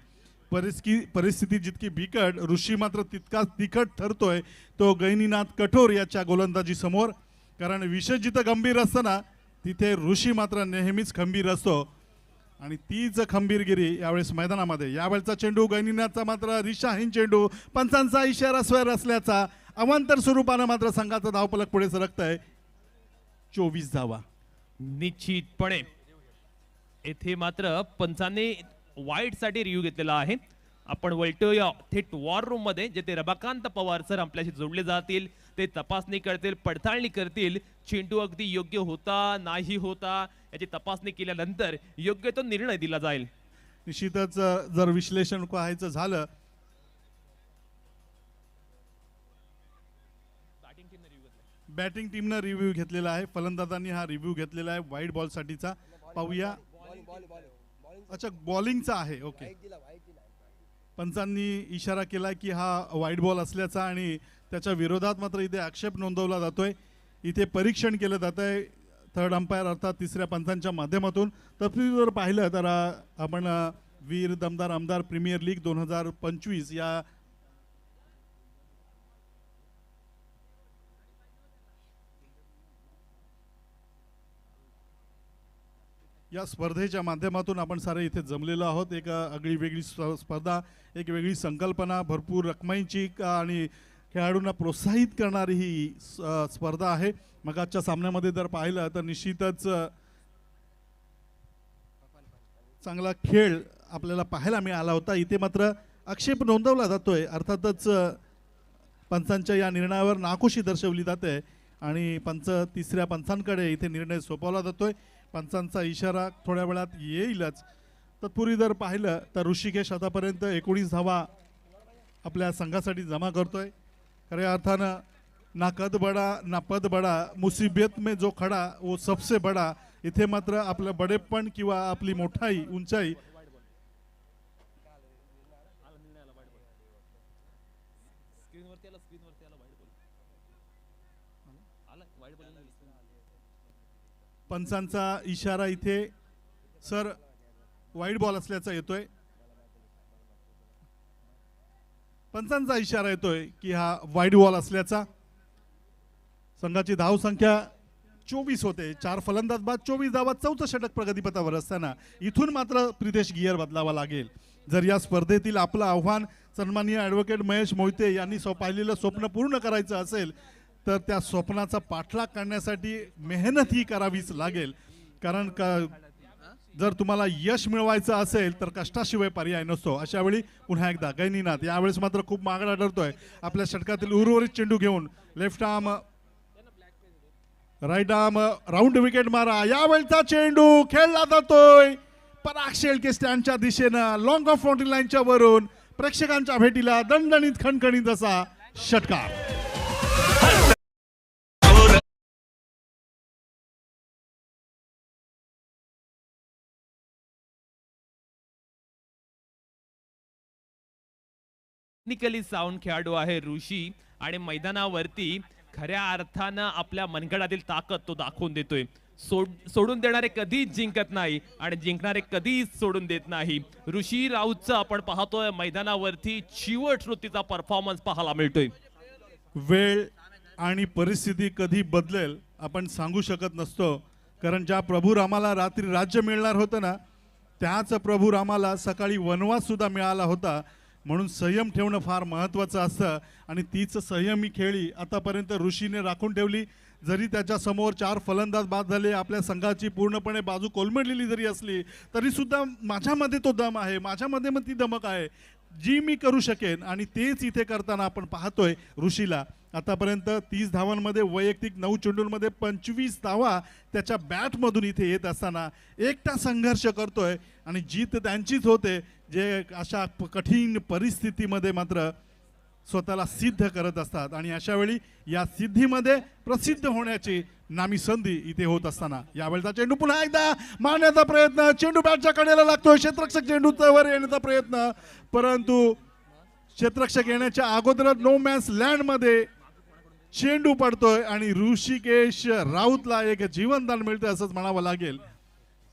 परिस्थिती जितकी बिकट, ऋषी मात्र तितकाच तिखट ठरतोय तो गैनीनाथ कठोर याच्या गोलंदाजी समोर. कारण विषय जिथं गंभीर असतं ना तिथे ऋषी मात्र नेहमीच खंबीर असतो आणि तीच खंबीरगिरी यावेळेस मैदानामध्ये. यावेळचा चेंडू गैनीनाथचा मात्र दिशाहीन चेंडू, पंचांचा इशारा स्वर असल्याचा अवांतर स्वरूपानं मात्र संघाचा धावफलक पुढे सरकत आहे. 24 धावा. निश्चितपणे येथे मात्र पंचाने वाईट साठी रिव्ह्यू घेतलेला आहे. आपण वळतोय थेट वॉर रूम मध्ये, जेथे रमाकांत पवार सर आपल्याशी जोडले जातील. ते तपासणी करतील, पडताळणी करतील. चेंडू अगदी योग्य होता नाही होता याची तपासणी केल्यानंतर योग्य तो निर्णय दिला जाईल. निश्चितच जर विश्लेषण पाहायचं झालं बॅटिंग टीमनं रिव्ह्यू घेतलेला आहे, फलंदाजांनी हा रिव्ह्यू घेतलेला आहे वाईट बॉल साठीचा. पाहूया. अच्छा, बॉलिंगचा आहे. ओके. पंचांनी इशारा केला की हा वाईट बॉल असल्याचा आणि त्याच्या विरोधात मात्र इथे आक्षेप नोंदवला जातोय. इथे परीक्षण केलं जात आहे थर्ड अंपायर अर्थात तिसऱ्या पंचांच्या माध्यमातून. तसं जर पाहिलं तर आपण वीर दमदार आमदार प्रीमियर लीग 2025 या या स्पर्धेच्या माध्यमातून आपण सारे इथे जमलेलो आहोत. एक आगळी वेगळी स्पर्धा, एक वेगळी संकल्पना, भरपूर रकमांची आणि खेळाडूंना प्रोत्साहित करणारी ही स्पर्धा आहे. मग आजच्या सामन्यामध्ये जर पाहिलं तर निश्चितच चांगला खेळ आपल्याला पाहायला मिळाला होता. इथे मात्र आक्षेप नोंदवला जातोय. अर्थातच पंचांच्या या निर्णयावर नाखुशी दर्शवली जाते आणि तिसऱ्या पंचांकडे इथे निर्णय सोपवला जातोय. पंचांचा इशारा थोड्या वेळात येईलच. तत्पूर्वी जर पाहिलं तर ऋषिकेश आतापर्यंत 19 धावा आपल्या संघासाठी जमा करतोय. खऱ्या अर्थानं ना कद बडा ना पद बडा, मुसीबत में जो खडा वो सबसे बडा. इथे मात्र आपलं बडेपण किंवा आपली मोठाई उंचाई पंचांचा इशारा इथे सर वाईट बॉल असल्याचा येतोय. पंचांचा इशारा येतोय की हा वाईट बॉल असल्याचा. संघाची धाव संख्या 24 होते. 4 फलंदाज बाद 24 धावात 4थं षटक प्रगतीपथावर असताना इथून मात्र प्रितेश गियर बदलावा लागेल. जर या स्पर्धेतील आपलं आव्हान सन्माननीय ॲडव्होकेट महेश मोहिते यांनी पाहिलेलं स्वप्न पूर्ण करायचं असेल तर त्या स्वप्नाचा पाठलाग करण्यासाठी मेहनत ही करावीच लागेल. कारण जर तुम्हाला यश मिळवायचं असेल तर कष्टाशिवाय पर्याय नसतो. अशा वेळी पुन्हा एकदा गैनीनाथ यावेळेस मात्र खूप मागडा ठरतोय. आपल्या षटकातील उर्वरित चेंडू घेऊन left arm right arm round wicket मारा. यावेळचा चेंडू खेळला जातोय पराग शेळके स्टँडच्या दिशेनं लॉंग ऑफ फाउंटन लाईनच्या वरून प्रेक्षकांच्या भेटीला दणदणीत खणखणीत असा षटकार. टेक्निकली साऊंड खेळाडू आहे ऋषी आणि मैदानावरती खऱ्या अर्थानं आपल्या मनगडातील ताकद तो दाखवून देतोय. सोडून देणारे कधीच जिंकत नाही आणि जिंकणारे कधीच सोडून देत नाही. ऋषी राऊतचं आपण पाहतोय मैदानावरती चिवट वृत्तीचा परफॉर्मन्स पाहायला मिळतोय. वेळ आणि परिस्थिती कधी बदलेल आपण सांगू शकत नसतो. कारण ज्या प्रभू रामाला रात्री राज्य मिळणार होतं ना, त्याच प्रभू रामाला सकाळी वनवास सुद्धा मिळाला होता. म्हणून संयम ठेवणं फार महत्त्वाचं असतं आणि तीच संयमी खेळी आतापर्यंत ऋषीने राखून ठेवली. जरी त्याच्या समोर 4 फलंदाज बाद झाले, आपल्या संघाची पूर्णपणे बाजू कोलमडलेली जरी असली तरी सुद्धा माझ्यामध्ये तो दम आहे, माझ्यामध्ये मग ती दमक आहे जी मी करू शकेन. आणि तेच इथे करताना आपण पाहतोय ऋषीला. आतापर्यंत 30 धावांमध्ये वैयक्तिक 9 चेंडूंमध्ये 25 धावा त्याच्या बॅटमधून इथे येत असताना एकटा संघर्ष करतोय आणि जीत त्यांचीच होते जे अशा कठीण परिस्थितीमध्ये मात्र स्वतःला सिद्ध करत असतात. आणि अशा वेळी या सिद्धीमध्ये प्रसिद्ध होण्याची नामी संधी इथे होत असताना यावेळचा चेंडू पुन्हा एकदा मारण्याचा प्रयत्न. चेंडू बॅटच्या कडेला लागतोय. क्षेत्ररक्षक चेंडूचा वर येण्याचा प्रयत्न, परंतु क्षेत्ररक्षक येण्याच्या अगोदर नो मॅन्स लँड मध्ये चेंडू पडतोय आणि ऋषिकेश राऊतला एक जीवनदान मिळतंय असंच म्हणावं लागेल.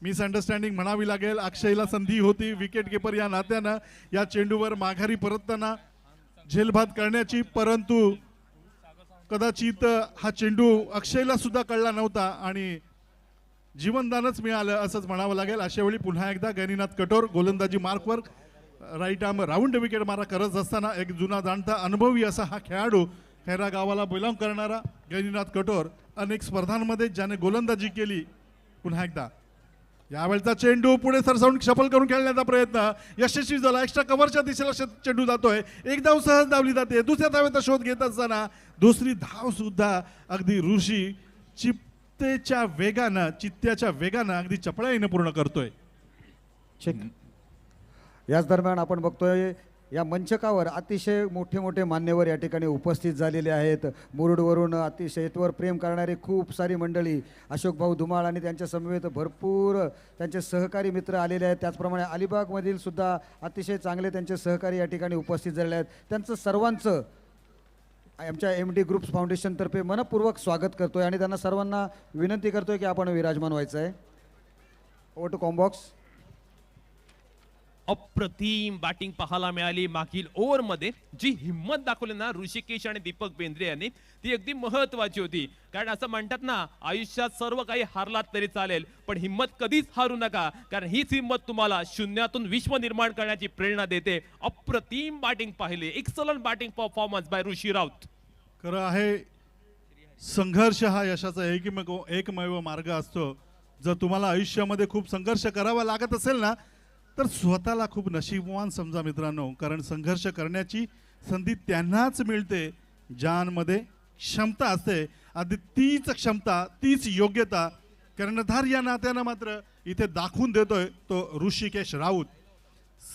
मिसअंडरस्टँडिंग म्हणावी लागेल. अक्षयला संधी होती विकेट किपर या नात्यानं या चेंडूवर माघारी परतताना झेलबाद करण्याची, परंतु कदाचित हा चेंडू अक्षयला सुद्धा कळला नव्हता आणि जीवनदानच मिळालं असंच म्हणावं लागेल. अशा वेळी पुन्हा एकदा गैनीनाथ कठोर गोलंदाजी मार्कवर राईट आर्म राऊंड विकेट मारा करत असताना एक जुना जाणता अनुभवी असा हा खेळाडू, खैरा गावाला बिलॉंग करणारा गैनीनाथ कठोर, अनेक स्पर्धांमध्ये ज्याने गोलंदाजी केली. पुन्हा एकदा यावेळचा चेंडू पुढे सरसावून शफल करून खेळण्याचा प्रयत्न यशस्वी झाला. एक्स्ट्रा कव्हरच्या दिशेला चेंडू जातोय. एक धाव सहज धावली जाते. दुसऱ्या धावेचा शोध घेत असताना दुसरी धाव सुद्धा अगदी ऋषी चित्त्याच्या वेगानं अगदी चपळाईनं पूर्ण करतोय. याच दरम्यान आपण बघतोय या मंचकावर अतिशय मोठे मोठे मान्यवर या ठिकाणी उपस्थित झालेले आहेत. मुरुडवरून अतिशय शेतवर प्रेम करणारे खूप सारी मंडळी, अशोक भाऊ धुमाळ आणि त्यांच्या समवेत भरपूर त्यांचे सहकारी मित्र आलेले आहेत. त्याचप्रमाणे अलिबागमधील सुद्धा अतिशय चांगले त्यांचे सहकारी या ठिकाणी उपस्थित झालेले आहेत. त्यांचं सर्वांचं आमच्या MD ग्रुप्स फाउंडेशनतर्फे मनपूर्वक स्वागत करतोय आणि त्यांना सर्वांना विनंती करतोय की आपण विराजमान व्हायचं आहे. ओव्हर टू कॉम्बॉक्स. अप्रतिम बॅटिंग पाहायला मिळाली मागील ओव्हरमध्ये. जी हिंमत दाखवली ना ऋषिकेश आणि दीपक बेंद्रे यांनी, ती अगदी महत्वाची होती. कारण असं म्हणतात ना, आयुष्यात सर्व काही हारलात तरी चालेल, पण हिंमत कधीच हारू नका, कारण हीच हिंमत तुम्हाला शून्यातून विश्व निर्माण करण्याची प्रेरणा देते. अप्रतिम बॅटिंग पाहिली, excellent batting performance bye Rishi Raut. खरं आहे, संघर्ष हा यशाचा एकमेव मार्ग असतो. जर तुम्हाला आयुष्यामध्ये खूप संघर्ष करावा लागत असेल ना, तर स्वतःला खूप नशीबवान समजा मित्रांनो. कारण संघर्ष करण्याची संधी त्यांनाच मिळते ज्यांमध्ये क्षमता असते. आधी तीच क्षमता, तीच योग्यता कर्णधार या नात्यानं मात्र इथे दाखवून देतोय तो ऋषिकेश राऊत.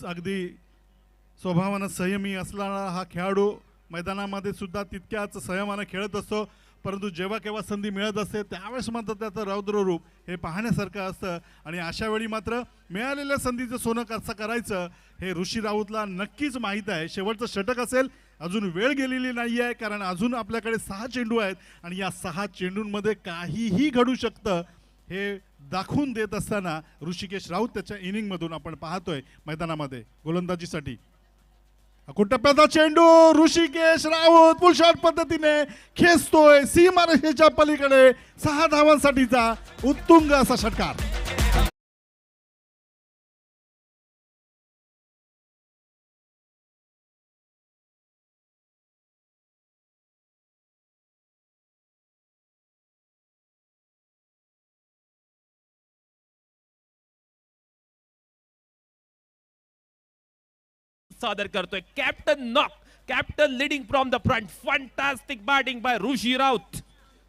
अगदी स्वभावानं संयमी असणारा हा खेळाडू मैदानामध्ये सुद्धा तितक्याच संयमानं खेळत असतो, परंतु जेव्हा केव्हा संधी मिळत असते त्यावेळेस मात्र त्याचं रौद्र रूप हे पाहण्यासारखं असतं. आणि अशा वेळी मात्र मिळालेल्या संधीचं सोनं कसं करायचं हे ऋषी राऊतला नक्कीच माहीत आहे. शेवटचं षटक असेल, अजून वेळ गेलेली नाही आहे, कारण अजून आपल्याकडे 6 चेंडू आहेत आणि या 6 चेंडूंमध्ये काहीही घडू शकतं हे दाखवून देत असताना ऋषिकेश राऊत त्याच्या इनिंगमधून आपण पाहतोय मैदानामध्ये गोलंदाजीसाठी. टप्प्याचा चेंडू ऋषिकेश राऊत फुल शॉट पद्धतीने खेचतोय सीमारेषेच्या पलीकडे. 6 धावांसाठीचा उत्तुंग असा षटकार. सादर करतोय captain knock, captain leading from the front. Fantastic batting by Rishi Raut.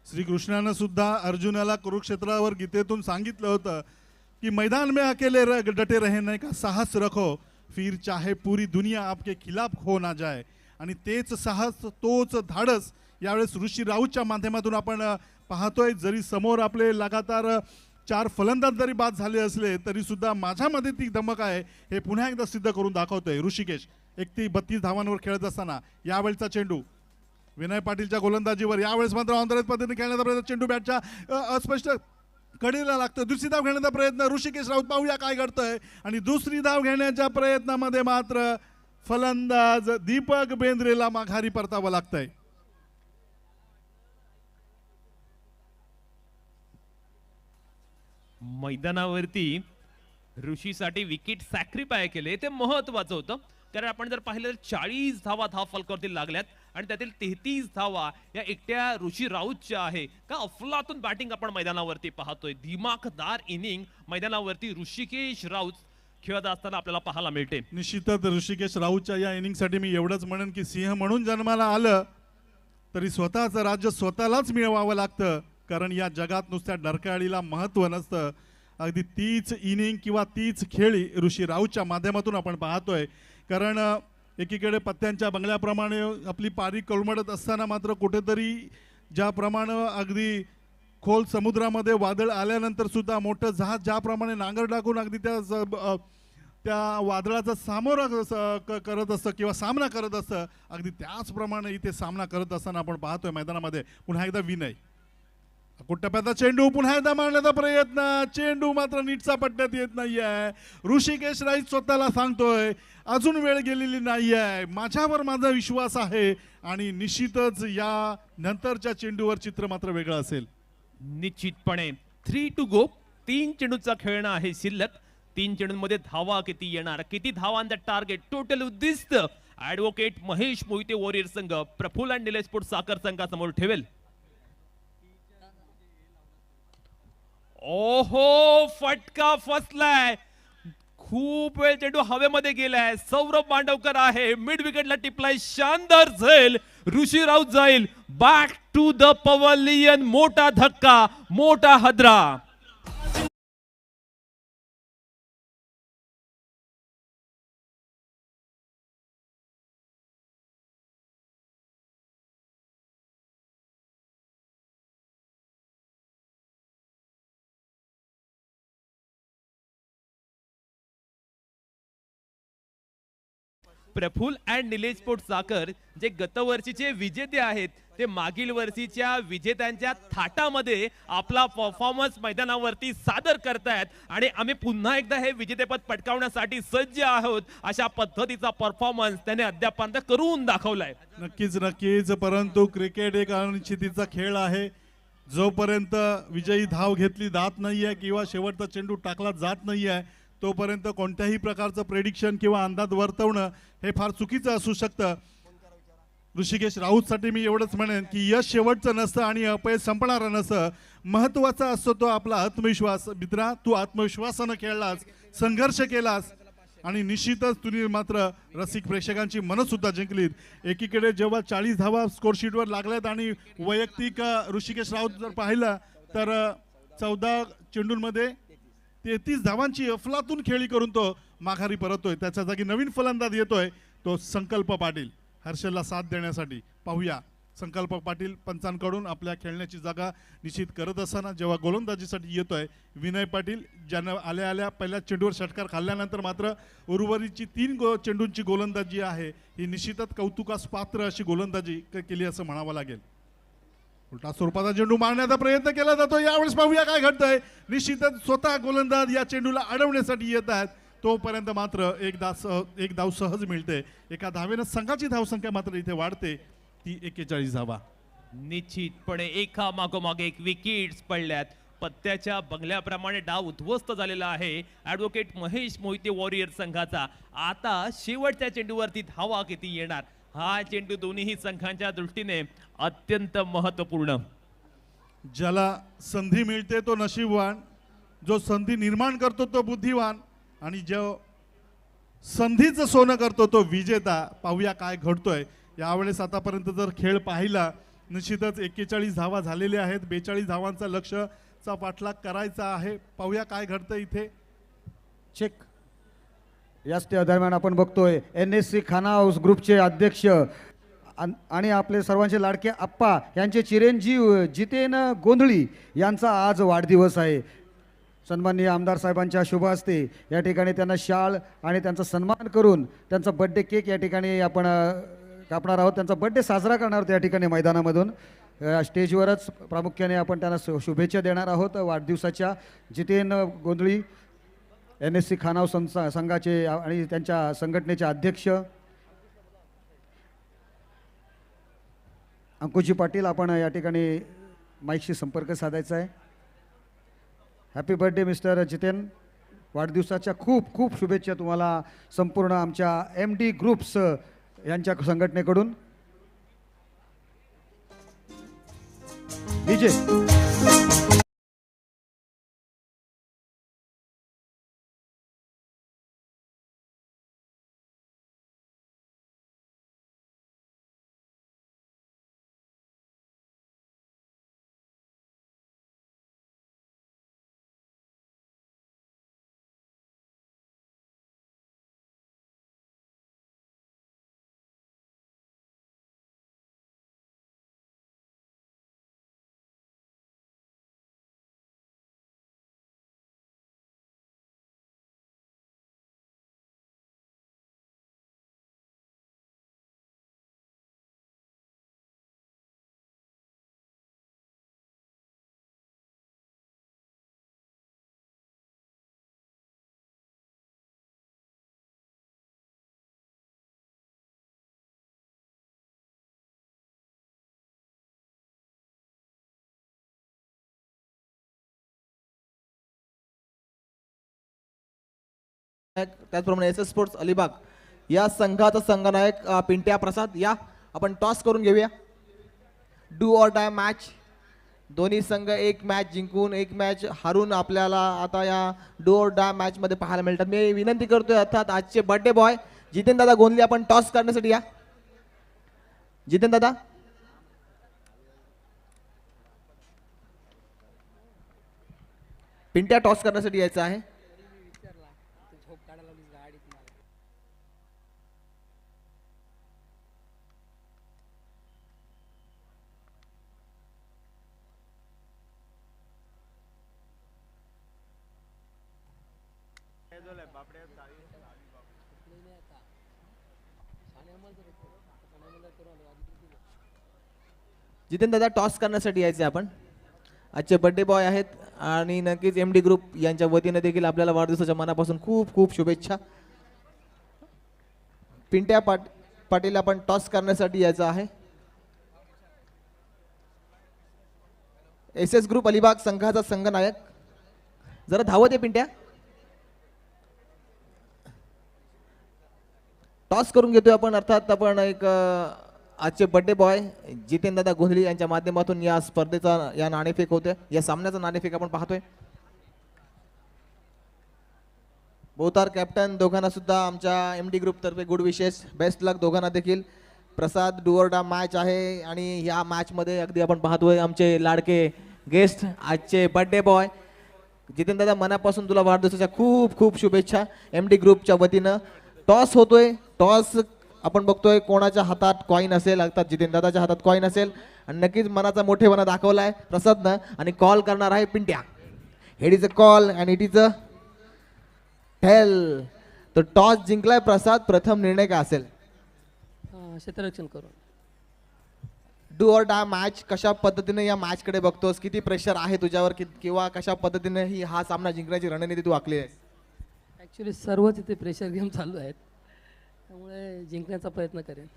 श्रीकृष्णानं सुद्धा अर्जुनाला कुरुक्षेत्रावर गीतेतून सांगितलं होतं की मैदान में अकेले डटे रहने का साहस रखो, फिर चाहे पूरी दुनिया आपके खिलाफ हो ना जाए. आणि तेच साहस, तोच धाडस यावेळेस ऋषी राऊतच्या माध्यमातून आपण पाहतोय. जरी समोर आपले लगातार 4 फलंदाज जरी बाद झाले असले तरी सुद्धा माझ्यामध्ये ती धमक आहे हे पुन्हा एकदा सिद्ध करून दाखवतोय ऋषिकेश. 31 धावांवर खेळत असताना यावेळचा चेंडू विनय पाटीलच्या गोलंदाजीवर, यावेळेस मात्र ऑनरेज पद्धतीने खेळण्याचा प्रयत्न, चेंडू बॅटच्या अस्पष्ट कडेला लागतो. दुसरी धाव घेण्याचा प्रयत्न ऋषिकेश राऊत, पाहूया काय घडतंय. आणि दुसरी धाव घेण्याच्या प्रयत्नामध्ये मात्र फलंदाज दीपक बेंद्रेला माघारी परतावं लागतंय. मैदानावरती ऋषीसाठी विकेट सॅक्रिफाय केले ते महत्वाचं होतं. कारण आपण जर पाहिलं तर 40 धावा फलकावरती लागल्यात आणि त्यातील 33 धावा या एकट्या ऋषी राऊतच्या आहे. का अफलातून बॅटिंग आपण मैदानावरती पाहतोय. दिमाखदार इनिंग मैदानावरती ऋषिकेश राऊत खेळत असताना आपल्याला पाहायला मिळते. निश्चितच ऋषिकेश राऊतच्या या इनिंगसाठी मी एवढंच म्हणेन की सिंह म्हणून जन्माला आलं तरी स्वतःचं राज्य स्वतःलाच मिळवावं लागतं. कारण या जगात नुसत्या डरकाळीला महत्त्व नसतं. अगदी तीच इनिंग किंवा तीच खेळी ऋषी राऊतच्या माध्यमातून आपण पाहतोय. कारण एकीकडे पत्त्यांच्या बंगल्याप्रमाणे आपली पारी कोलमडत असताना मात्र कुठेतरी ज्याप्रमाणे अगदी खोल समुद्रामध्ये वादळ आल्यानंतर सुद्धा मोठं जहाज ज्याप्रमाणे नांगर टाकून अगदी त्या वादळाचा सामोरा करत असतं किंवा सामना करत असतं, अगदी त्याचप्रमाणे इथे सामना करत असताना आपण पाहतोय मैदानामध्ये. पुन्हा एकदा विनय, टप्प्याचा चेंडू पुन्हा एकदा मारण्याचा प्रयत्न, चेंडू मात्र नीटचा पट्ट्यात येत नाहीये. ऋषिकेश राऊत स्वतःला सांगतोय अजून वेळ गेलेली नाहीये, माझ्यावर माझा विश्वास आहे. आणि निश्चितच या नंतरच्या चेंडूवर चित्र मात्र वेगळं असेल. निश्चितपणे 3 to go. 3 चेंडूचा खेळणं आहे शिल्लक. 3 चेंडूंमध्ये धावा किती येणार, किती धावांचा टार्गेट, टोटल उद्दिष्ट ऍडव्होकेट महेश मोहिते वॉरियर संघ प्रफुल्ल आणि निलेश स्पोर्ट्स साखर संघासमोर ठेवेल. ओहो, फटका फसलाय. खूप वेळ चेंडू हवेमध्ये गेलाय. सौरभ मांडवकर आहे मिड विकेटला टिपलाय. शानदार झेल. ऋषी राऊत जाईल बॅक टू द पवेलियन. मोठा धक्का, मोठा हादरा. प्रफुल्ल अँड निलेश स्पोर्ट साखर जे गतवर्षीचे विजेते आहेत ते मागील वर्षीच्या विजेत्यांच्या थाटामध्ये आपला परफॉर्मन्स मैदानावरती सादर करतायत आणि आम्ही पुन्हा एकदा हे विजेतेपद पटकावण्यासाठी सज्ज आहोत अशा पद्धतीचा परफॉर्मन्स त्याने अद्यापर्यंत करून दाखवलाय. नक्कीच नक्कीच, परंतु क्रिकेट एक अनिश्चितीचा खेळ आहे. जोपर्यंत विजयी धाव घेतली जात नाहीये किंवा शेवटचा चेंडू टाकला जात नाहीये तोपर्यंत कोणत्याही प्रकारचं प्रेडिक्शन किंवा अंदाज वर्तवणं हे फार चुकीचं असू शकतं. ऋषिकेश राऊतसाठी मी एवढंच म्हणेन की यश शेवटचं नसतं आणि अपयश संपणारं नसतं. महत्त्वाचा असतो तो आपला आत्मविश्वास. मित्रा, तू आत्मविश्वासानं खेळलास, संघर्ष केलास आणि निश्चितच तुम्ही मात्र रसिक प्रेक्षकांची मनं सुद्धा जिंकलीत. एकीकडे जेव्हा 40 धावा स्कोरशीटवर लागल्यात आणि वैयक्तिक ऋषिकेश राऊत जर पाहिलं तर 14 चेंडूंमध्ये 33 धावांची अफलातून खेळी करून तो माघारी परततोय. त्याच्या जागी नवीन फलंदाज येतोय तो संकल्प पाटील हर्षलला साथ देण्यासाठी. पाहूया संकल्प पाटील पंचांकडून आपल्या खेळण्याची जागा निश्चित करत असताना जेव्हा गोलंदाजीसाठी येतोय विनय पाटील, ज्यानं आल्या आल्या पहिल्या चेंडूवर षटकार खाल्ल्यानंतर मात्र उर्वरितची 3 चेंडूंची गोलंदाजी आहे ही निश्चितच कौतुकास पात्र अशी गोलंदाजी केली असं म्हणावं लागेल. उलटा स्वरूपाचा चेंडू मारण्याचा प्रयत्न केला जातो. यावेळेस पाहूया काय घडतंय. निश्चितच स्वतः गोलंदाज या चेंडूला अडवण्यासाठी येत आहेत. तोपर्यंत मात्र एक धाव सहज मिळते. एका धावेनं संघाची धावसंख्या मात्र इथे वाढते, ती 41 धावा. निश्चितपणे एका मागोमाग एक विकेट्स पडल्यात. पत्त्याच्या बंगल्याप्रमाणे डाव उद्ध्वस्त झालेला आहे ॲडव्होकेट महेश मोहिते वॉरियर संघाचा. आता शेवटच्या चेंडूवरती धावा किती येणार हा चेंडू दोन्ही संघांच्या दृष्टीने अत्यंत महत्वपूर्ण. ज्याला संधी मिळते तो नशीबवान, जो संधी निर्माण करतो तो बुद्धिवान आणि जो संधीचं सोनं करतो तो विजेता. पाहूया काय घडतोय यावेळेस. आतापर्यंत जर खेळ पाहिला निश्चितच 41 धावा झालेल्या आहेत. 42 धावांचा लक्ष्यचा पाठलाग करायचा आहे. पाहूया काय घडतंय इथे. चेक. याच त्या दरम्यान आपण बघतोय NSC खाना हाऊस ग्रुपचे अध्यक्ष आणि आपले सर्वांचे लाडके आप्पा यांचे चिरंजीव जितेन गोंधळी यांचा आज वाढदिवस आहे. सन्माननीय आमदार साहेबांच्या शुभ हस्ते या ठिकाणी त्यांना शाल आणि त्यांचा सन्मान करून त्यांचा बड्डे केक या ठिकाणी आपण कापणार आहोत. त्यांचा बड्डे साजरा करणार आहोत या ठिकाणी मैदानामधून. स्टेजवरच प्रामुख्याने आपण त्यांना शुभेच्छा देणार आहोत वाढदिवसाच्या. जितेन गोंधळी NSC खानाव संघाचे आणि त्यांच्या संघटनेचे अध्यक्ष. अंकुशजी पाटील आपण या ठिकाणी माईकशी संपर्क साधायचा आहे. Happy birthday mister Jiten. वाढदिवसाच्या खूप खूप शुभेच्छा तुम्हाला संपूर्ण आमच्या MD ग्रुप्स यांच्या संघटनेकडून. डीजे त्याचप्रमाणे SS स्पोर्ट्स अलिबाग या संघाचा संघनायक पिंट्या प्रसाद. या आपण टॉस करून घेऊया. Do or die match. दोन्ही संघ एक मॅच जिंकून एक मॅच हारून आपल्याला आता या डू ऑर डाय मॅच मध्ये पाहायला मिळतात. मी विनंती करतोय अर्थात आजचे बर्थडे बॉय जितेन दादा गोंधले आपण टॉस करण्यासाठी या. जितेन दादा. पिंट्या टॉस करण्यासाठी यायचं आहे. जितेन दादा टॉस करण्यासाठी यायचे आपण. आजचे बर्थडे बॉय आहेत आणि नक्कीच MD ग्रुप यांच्या वतीने देखील आपल्याला वाढदिवसाच्या मनापासून खूप खूप शुभेच्छा. पिंट्या पाटील आपण टॉस करण्यासाठी यायचं आहे. SS ग्रुप अलिबाग संघाचा संघनायक जरा धावत आहे पिंट्या. टॉस करून घेतोय आपण. अर्थात आपण एक आजचे बर्थडे बॉय जितेन दादा गोंधळी यांच्या माध्यमातून या स्पर्धेचा या नाणेफेक होते, या सामन्याचा नाणेफेक आपण पाहतोय. बहुतार कॅप्टन दोघांना सुद्धा आमच्या MD ग्रुप तर्फे गुड विशेष, बेस्ट लक दोघांना देखील. प्रसाद डुअरडा मॅच आहे आणि या मॅच मध्ये अगदी आपण पाहतोय आमचे लाडके गेस्ट आजचे बर्थडे बॉय जितेन दादा, मनापासून तुला वाढदिवसाच्या खूप खूप शुभेच्छा MD ग्रुपच्या वतीनं. टॉस होतोय. टॉस आपण बघतोय कोणाच्या हातात कॉईन असेल, अर्थात जितेन दादाच्या हातात कॉईन असेल आणि नक्कीच मनाचा मोठेपणा दाखवलाय प्रसादनं आणि कॉल करणार आहे Pintya. Head is a call and it is a tail. तो टॉस जिंकलाय प्रसाद. प्रथम निर्णय काय असेल? क्षेत्ररक्षण करून. Do or die match. कशा पद्धतीने या मॅच कडे बघतोस? किती प्रेशर आहे तुझ्यावर किंवा कशा पद्धतीने हा सामना जिंकण्याची रणनीती तू आखली आहे? ॲक्च्युली सर्वच इथे प्रेशर गेम चालू आहेत, त्यामुळे जिंकण्याचा प्रयत्न करेन.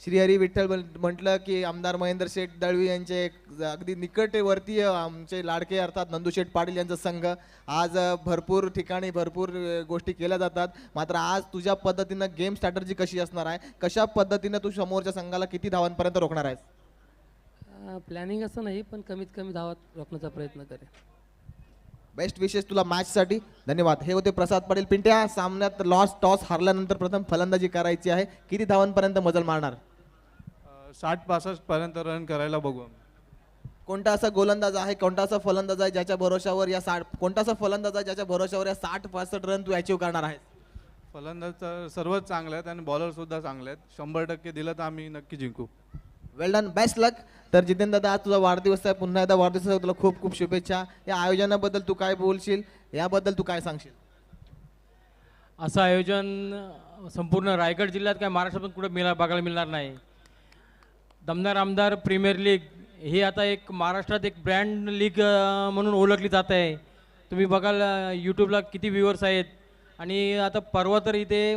श्रीहरी विठ्ठल म्हटलं की आमदार महेंद्र शेठ दळवी यांचे अगदी निकटवर्तीय आमचे लाडके अर्थात नंदू शेठ पाटील यांचा संघ. आज भरपूर ठिकाणी भरपूर गोष्टी केल्या जातात, मात्र आज तुझ्या पद्धतीनं गेम स्ट्रॅटर्जी कशी असणार आहे? कशा पद्धतीनं तू समोरच्या संघाला किती धावांपर्यंत रोखणार आहेस? प्लॅनिंग असं नाही, पण कमीत कमी धावात रोखण्याचा प्रयत्न करेन. बेस्ट विशेष तुला मॅच साठी. धन्यवाद. हे होते प्रसाद पाटील. पिंट्या, सामन्यात टॉस हारल्यानंतर प्रथम फलंदाजी करायची आहे. किती धावांपर्यंत मजल मारणार? 60-65 पर्यंत रन करायला बघू. कोणता असा गोलंदाज आहे, कोणता असा फलंदाज आहे ज्याच्या भरोशावर या 60-65 रन तू अचीव करणार आहे? फलंदाज तर सर्वच चांगले आहेत आणि बॉलर सुद्धा चांगले आहेत. 100% दिलं तर आम्ही नक्की जिंकू. वेल डन, बेस्ट लक. तर जितेन दादा, आज तुझा वाढदिवस आहे, पुन्हा एकदा वाढदिवसासाठी तुला खूप खूप शुभेच्छा. या आयोजनाबद्दल तू काय बोलशील? याबद्दल तू काय सांगशील? असं आयोजन संपूर्ण रायगड जिल्ह्यात काय महाराष्ट्रातून कुठे बघायला मिळणार नाही. दमदार आमदार प्रीमियर लीग ही आता एक महाराष्ट्रात एक ब्रँड लीग म्हणून ओळखली जात आहे. तुम्ही बघाल यूट्यूबला किती व्ह्यूअर्स आहेत. आणि आता परवा तर इथे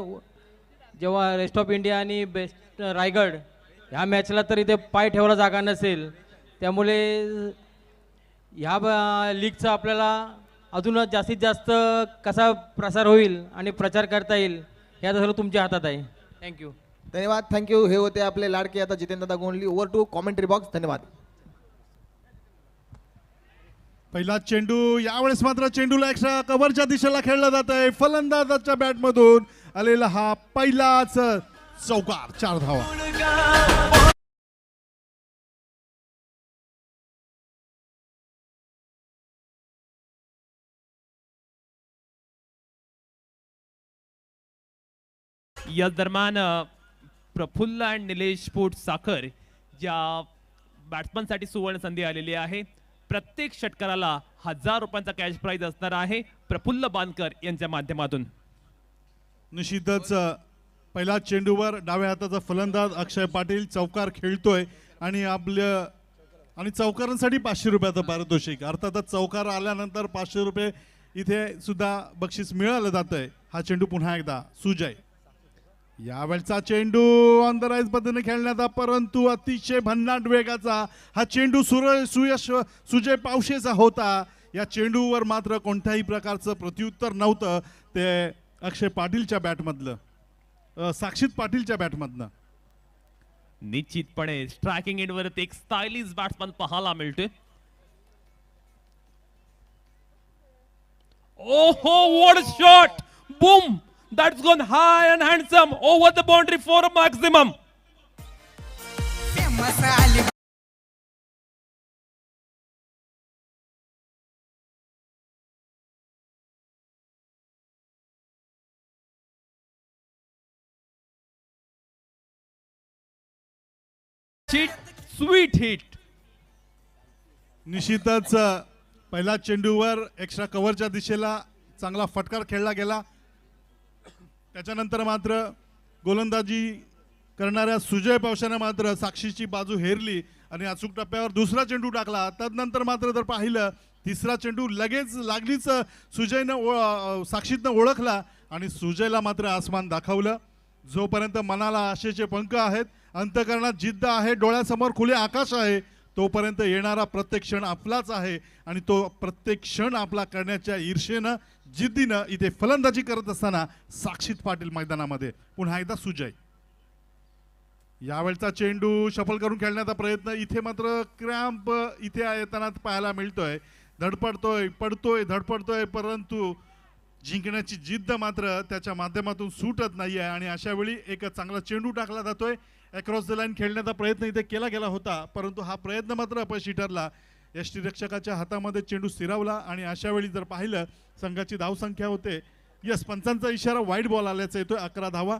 जेव्हा रेस्ट ऑफ इंडिया आणि बेस्ट रायगड ह्या मॅचला तर इथे पाय ठेवायला जागा नसेल, त्यामुळे ह्या लीगचा आपल्याला अजून जास्तीत जास्त कसा प्रसार होईल आणि प्रचार करता येईल हे आता सगळं तुमच्या हातात आहे. थँक्यू. धन्यवाद, थँक्यू. हे होते आपले लाडके आता Jiten dada Gondhali. Over to commentary box. धन्यवाद. पहिला चेंडू. यावेळेस मात्र चेंडूला एक्स्ट्रा कव्हरच्या दिशेला खेळला जात आहे. फलंदाजाच्या बॅटमधून आलेला हा पहिलाच चौकार. 4 धावा. या दरम्यान प्रफुल्ल आणि निलेश पोट साखर या बॅट्समनसाठी सुवर्ण संधी आलेली आहे. प्रत्येक षटकाराला 1000 रुपयांचा कॅश प्राइज असणार आहे प्रफुल्ल बांदकर यांच्या माध्यमातून. निश्चितच पहिला चेंडूवर डाव्या हाताचा फलंदाज अक्षय पाटील चौकार खेळतोय आणि चौकारांसाठी 500 रुपयाचं पारितोषिक. अर्थातच चौकार आल्यानंतर 500 रुपये इथे सुद्धा बक्षीस मिळालं जात आहे. हा चेंडू पुन्हा एकदा सुजय. यावेळचा चेंडू ऑन द राईज पद्धतीने खेळण्याचा, परंतु अतिशय भन्नाट वेगाचा हा चेंडू सुजय पावशेचा होता. या चेंडूवर मात्र कोणत्याही प्रकारचं प्रत्युत्तर नव्हतं ते अक्षय पाटीलच्या बॅटमधलं, साक्षीत पाटीलच्या बॅटमधनं. निश्चितपणे स्ट्रायकिंग एंडवर एक स्टायलिश बॅट्समन पाहायला मिळतोय. ओहो, what shot! Boom! That's gone high and handsome over the boundary for a maximum. Sweet hit. निश्चितच पहिला चेंडूवर एक्स्ट्रा कव्हरच्या दिशेला चांगला फटकार खेळला गेला. त्याच्यानंतर मात्र गोलंदाजी करणाऱ्या सुजय पावसाने मात्र साक्षीची बाजू हेरली आणि अचूक टप्प्यावर दुसरा चेंडू टाकला. तदनंतर मात्र जर पाहिलं तिसरा चेंडू लगेच लागलीच सुजयनं साक्षीतनं ओळखला आणि सुजयला मात्र आसमान दाखवलं. जोपर्यंत मनाला आशेचे पंख आहेत, अंतकरणात जिद्द आहे, डोळ्यासमोर खुले आकाश आहे, तोपर्यंत येणारा प्रत्येक क्षण आपलाच आहे आणि तो प्रत्येक क्षण आपला करण्याच्या ईर्षेनं जिद्दीनं इथे फलंदाजी करत असताना साक्षीत पाटील मैदानामध्ये. पुन्हा एकदा सुजय. यावेळचा चेंडू शफल करून खेळण्याचा प्रयत्न, इथे मात्र क्रॅम्प इथे येताना पाहायला मिळतोय. धडपडतोय, पडतोय, धडपडतोय, परंतु जिंकण्याची जिद्द मात्र त्याच्या माध्यमातून सुटत नाहीये आणि अशा वेळी एक चांगला चेंडू टाकला जातोय. अक्रॉस द लाईन खेळण्याचा प्रयत्न इथे केला गेला होता, परंतु हा प्रयत्न मात्र अपयशी ठरला. यष्टीरक्षकाच्या हातामध्ये चेंडू स्थिरावला आणि अशा वेळी जर पाहिलं संघाची धावसंख्या होते, यस, पंचांचा इशारा वाईट बॉल आल्याचा येतोय. 11 धावा.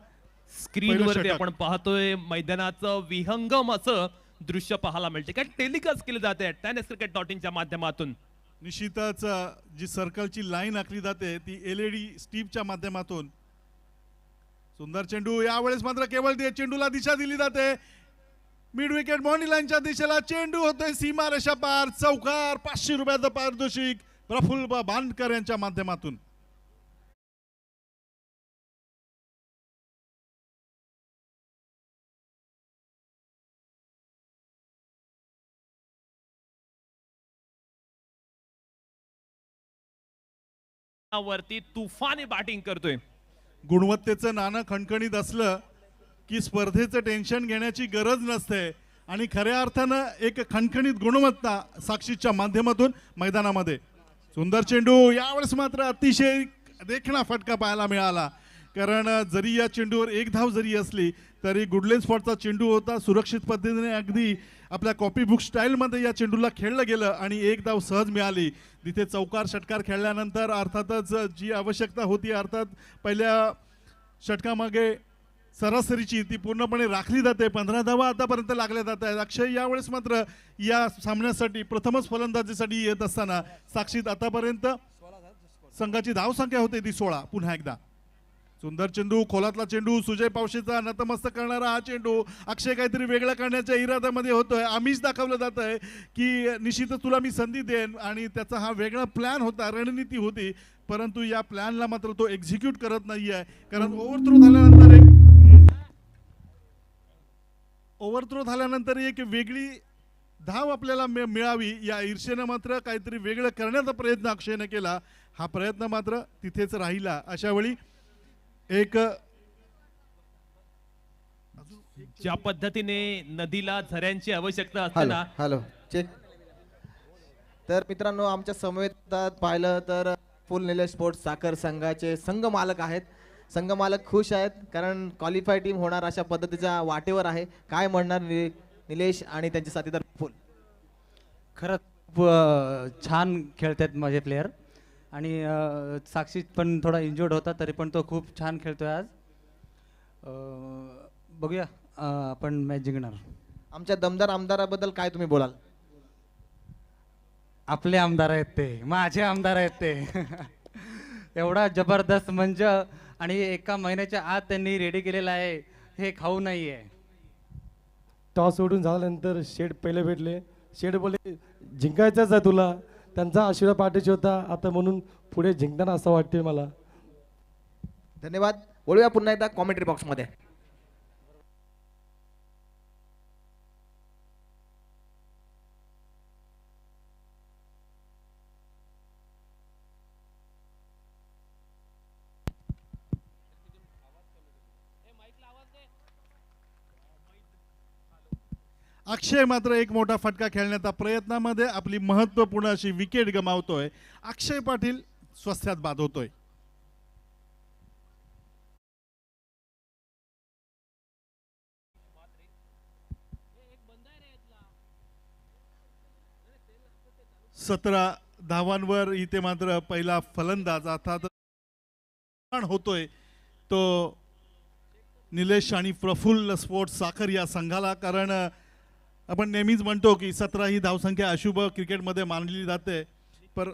स्क्रीनवरती आपण पाहतोय मैदानाचं विहंगम असं दृश्य पाहायला मिळते. काय टेलिकास्ट केले जाते tenniscricket.in माध्यमातून. निश्चितच जी सर्कलची लाईन आखली जाते ती LED स्टीपच्या माध्यमातून. सुंदर चेंडू. यावेळेस मात्र केवळ चेंडूला दिशा दिली जाते मिड विकेट बाउंड्री लाईनच्या दिशेला. चेंडू होतोय सीमारेषा पार. चौकार. 500 रुपयाचं पारितोषिक प्रफुल्ल बांधकर यांच्या माध्यमातून. वरती तुफानी बॅटिंग करतोय. गुणवत्तेचं नाणं खणखणीत असलं की स्पर्धेचं टेन्शन घेण्याची गरज नसते आणि खऱ्या अर्थानं एक खणखणीत गुणवत्ता साक्षीच्या माध्यमातून मैदानामध्ये. सुंदर चेंडू. यावेळेस मात्र अतिशय देखणा फटका पाहायला मिळाला, कारण जरी या चेंडूवर एक धाव जरी असली तरी गुडलेन स्पॉटचा चेंडू होता. सुरक्षित पद्धतीने अगदी आपल्या कॉपी बुक स्टाईलमध्ये या चेंडूला खेळलं गेलं आणि एक धाव सहज मिळाली. तिथे चौकार षटकार खेळल्यानंतर अर्थातच जी आवश्यकता होती, अर्थात पहिल्या षटकामागे सरासरीची ती पूर्णपणे राखली जाते. 15 धावा आतापर्यंत लागल्या जात आहेत. अक्षय यावेळेस मात्र या सामन्यासाठी प्रथमच फलंदाजीसाठी येत असताना साक्षीत आतापर्यंत संघाची धावसंख्या होते ती 16. पुन्हा एकदा सुंदर चेंडू. खोलातला चेंडू. सुजय पावशेचा नतमस्तक करणारा हा चेंडू. अक्षय काहीतरी वेगळं करण्याच्या इराद्यामध्ये होतोय. आमिष दाखवलं जात आहे की निश्चितच तुला मी संधी देईन आणि त्याचा हा वेगळा प्लॅन होता, रणनीती होती, परंतु या प्लॅनला मात्र तो एक्झिक्यूट करत नाहीये. कारण ओव्हरथ्रो झाल्यानंतर एक वेगळी धाव आपल्याला मिळावी या ईर्षेनं मात्र काहीतरी वेगळं करण्याचा प्रयत्न अक्षयने केला. हा प्रयत्न मात्र तिथेच राहिला. अशा वेळी एक ज्या पद्धतीने नदीला झऱ्यांची आवश्यकता असते ना. Hello check. तर मित्रांनो, आमच्या समवेत पाहिलं तर फुल निलेश स्पोर्ट्स साखर संघाचे संघ मालक आहेत. संघ मालक खुश आहेत कारण क्वालिफाय टीम होणार अशा पद्धतीच्या वाटेवर आहे. काय म्हणणार निलेश आणि त्यांचे साथीदार फुल? खरंच छान खेळतात माझे प्लेयर आणि साक्षी पण थोडा इंजर्ड होता तरी पण तो खूप छान खेळतोय आज. बघूया आपण मॅच जिंकणार. आमच्या दमदार आमदाराबद्दल काय तुम्ही बोलाल? आपले आमदार आहेत ते, माझे आमदार आहेत ते. एवढा जबरदस्त मंच आणि एका महिन्याच्या आत त्यांनी रेडी केलेला आहे, हे खाऊ नाही आहे. टॉस सोडून झाल्यानंतर शेड पहिले भेटले. शेड बोले जिंकायचंच आहे तुला. त्यांचा आशीर्वाद पाठीशी होता आता, म्हणून पुढे जिंकताना असं वाटते मला. धन्यवाद. बोलूया पुन्हा एकदा कॉमेंट्री बॉक्समध्ये. अक्षय मात्र एक मोठा फटका खेळण्याच्या प्रयत्नामध्ये आपली महत्वपूर्ण अशी विकेट गमावतोय. अक्षय पाटील स्वास्थ्यात बाद होतोय. सतरा धावांवर इथे मात्र पहिला फलंदाज अर्थात होतोय तो निलेश आणि प्रफुल्ल स्पोर्ट्स साखर या संघाला. कारण आपण नेहमीच म्हणतो की 17 ही धावसंख्या अशुभ क्रिकेटमध्ये मानली जाते, पर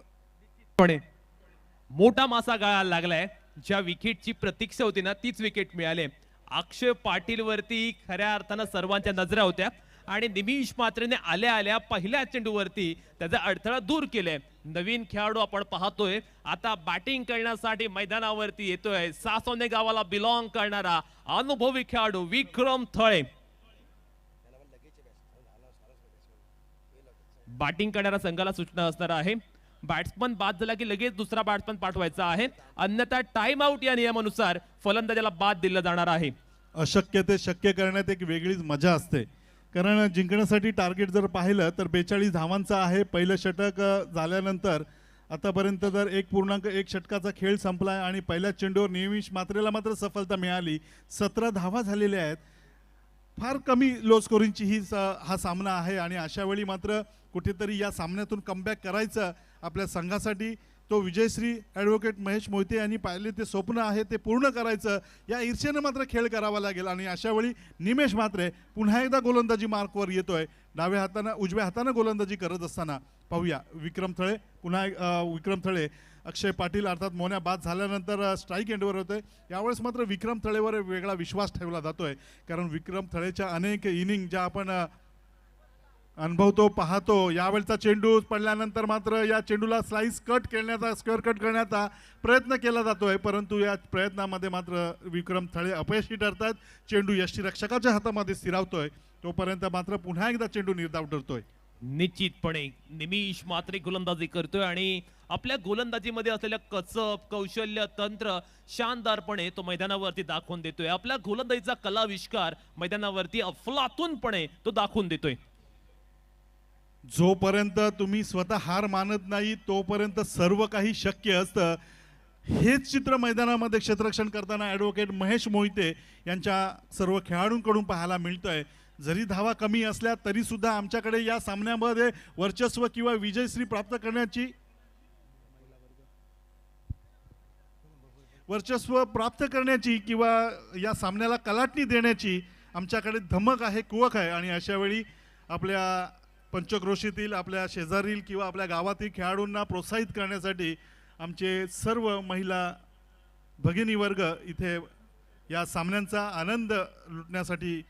मोठा मासा गळायला लागलाय. ज्या विकेटची प्रतीक्षा होती ना तीच विकेट मिळाली. अक्षय पाटील वरती खऱ्या अर्थानं सर्वांच्या नजरा होत्या आणि निमिष मात्रेने आल्या आल्या पहिल्या चेंडूवरती त्याचा अडथळा दूर केलाय. नवीन खेळाडू आपण पाहतोय आता बॅटिंग करण्यासाठी मैदानावरती येतोय. सासवणे गावाला बिलॉंग करणारा अनुभवी खेळाडू विक्रम थळे. बॅटिंग करणाऱ्या संघाला सूचना असणार आहे, बॅट्समन बाद झाला की लगेच दुसरा बॅट्समन पाठवायचा आहे, अन्यथा टाइम आउट या नियमानुसार फलंदाजाला बाद दिला जाणार आहे. अशक्य ते शक्य करण्यात एक वेगळीच मजा असते, कारण जिंकण्यासाठी टार्गेट जर पाहिलं तर 42 धावांचा आहे. पहिलं षटक झाल्यानंतर आतापर्यंत जर 1.1 षटकाचा खेळ संपलाय आणि पहिल्या चेंडूवर निमिष मात्रेला मात्र सफलता मिळाली. 17 धावा झालेल्या आहेत. फार कमी लो स्कोरिंगची हा सामना आहे आणि अशा वेळी मात्र कुठेतरी या सामन्यातून कमबॅक करायचं आपल्या संघासाठी. तो विजयश्री ॲडव्होकेट महेश मोहिते यांनी पाहिले ते स्वप्न आहे ते पूर्ण करायचं, या ईर्षेनं मात्र खेळ करावा लागेल. आणि अशा वेळी निमेश मात्रे पुन्हा एकदा गोलंदाजी मार्कवर येतोय. डाव्या हातानं उजव्या हातानं गोलंदाजी करत असताना पाहूया विक्रम थळे. विक्रम थळे अक्षय पाटील अर्थात मोन्या बाद झाल्यानंतर स्ट्राईक एंडवर होतोय. यावेळेस मात्र विक्रम थळेवर वेगळा विश्वास ठेवला जातोय, कारण विक्रम थळेच्या अनेक इनिंग ज्या आपण अनुभवतो पाहतो. यावेळचा चेंडू पडल्यानंतर मात्र या चेंडूला स्क्वेअर कट करण्याचा प्रयत्न केला जातोय, परंतु या प्रयत्नामध्ये मात्र विक्रम थळे अपयशी ठरतात. चेंडू यष्टीरक्षकाच्या हातामध्ये स्थिरावतोय, तोपर्यंत मात्र पुन्हा एकदा चेंडू निर्धाव ठरतोय. निश्चितपणे निमिष मात्रे गोलंदाजी करतोय आणि आपल्या गोलंदाजीमध्ये असलेलं कसब, कौशल्य, तंत्र शानदारपणे तो मैदानावरती दाखवून देतोय. आपल्या गोलंदाजीचा कलाविष्कार मैदानावरती अफलातूनपणे तो दाखवून देतोय. जोपर्यंत तुम्ही स्वतः हार मानत नाही तोपर्यंत सर्व काही शक्य असतं. हेच चित्र मैदानामध्ये क्षेत्ररक्षण करताना ॲडव्होकेट महेश मोहिते यांच्या सर्व खेळाडूंकडून पाहायला मिळतंय. जरी धावा कमी असल्या तरी सुद्धा आमच्याकडे या सामन्यामध्ये वर्चस्व किंवा विजयश्री प्राप्त करण्याची किंवा या सामन्याला कलाटणी देण्याची आमच्याकडे धमक आहे, कुवक आहे. आणि अशा वेळी आपल्या पंचक्रोशीतील, आपल्या शेजारील किंवा आपल्या गावातील खेळाडूंना प्रोत्साहित करण्यासाठी आमचे सर्व महिला भगिनी वर्ग इथे या सामन्यांचा आनंद लुटण्यासाठी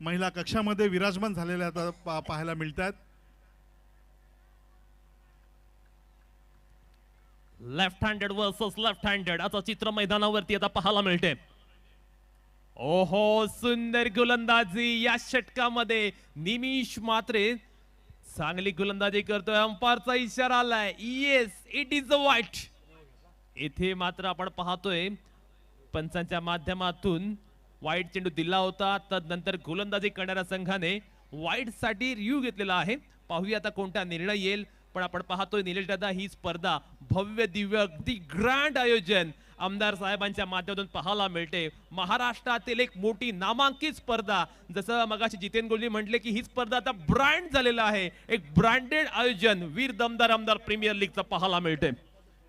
महिला कक्षामध्ये विराजमान झालेल्या आता पाहायला मिळतात. Left handed versus left handed असं चित्र मैदानावरती आता पाहायला मिळते. ओहो, सुंदर गोलंदाजी या षटकामध्ये निमिष मात्रे चांगली गोलंदाजी करतोय. अंपायरचा इशारा आलाय, येस इट इज अ वाईट. इथे मात्र आपण पाहतोय पंचांच्या माध्यमातून वाईट चेंडू दिला होता. तदनंतर गोलंदाजी करणाऱ्या संघाने वाईट साठी रिव्ह्यू घेतलेला आहे. पाहूया आता कोणता निर्णय येईल. पण आपण पाहतोय निलेश दादा, ही स्पर्धा भव्य दिव्य अगदी ग्रँड आयोजन आमदार साहेबांच्या माध्यमातून पाहायला मिळते. महाराष्ट्रातील एक मोठी नामांकित स्पर्धा, जसं मगाशी जितेंद्र गोलवी म्हटले की ही स्पर्धा आता ब्रँड झालेला आहे. एक ब्रँडेड आयोजन वीर दमदार आमदार प्रीमियर लीगचं पाहायला मिळते.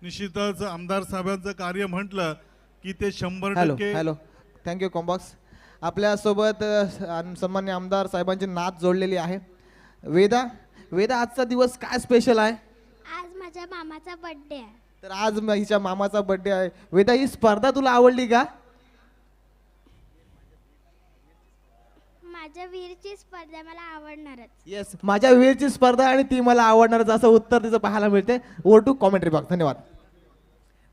निश्चितच आमदार साहेबांचं कार्य म्हटलं की ते 100%. Hello, thank you combox. आपल्यासोबत सन्मान्य आमदार साहेबांची नात जोडलेली आहे. वेदा, आजचा दिवस काय स्पेशल आहे? आज माझ्या मामाचा बर्थडे आहे. तर आज हिच्या मामाचा बर्थडे आहे. वेदा, ही स्पर्धा तुला आवडली का? माझ्या वीरची स्पर्धा मला आवडणारच. येस, माझ्या वीरची स्पर्धा आणि ती मला आवडणारच असं उत्तर तिचं पाहायला मिळते. Over to commentary box. धन्यवाद.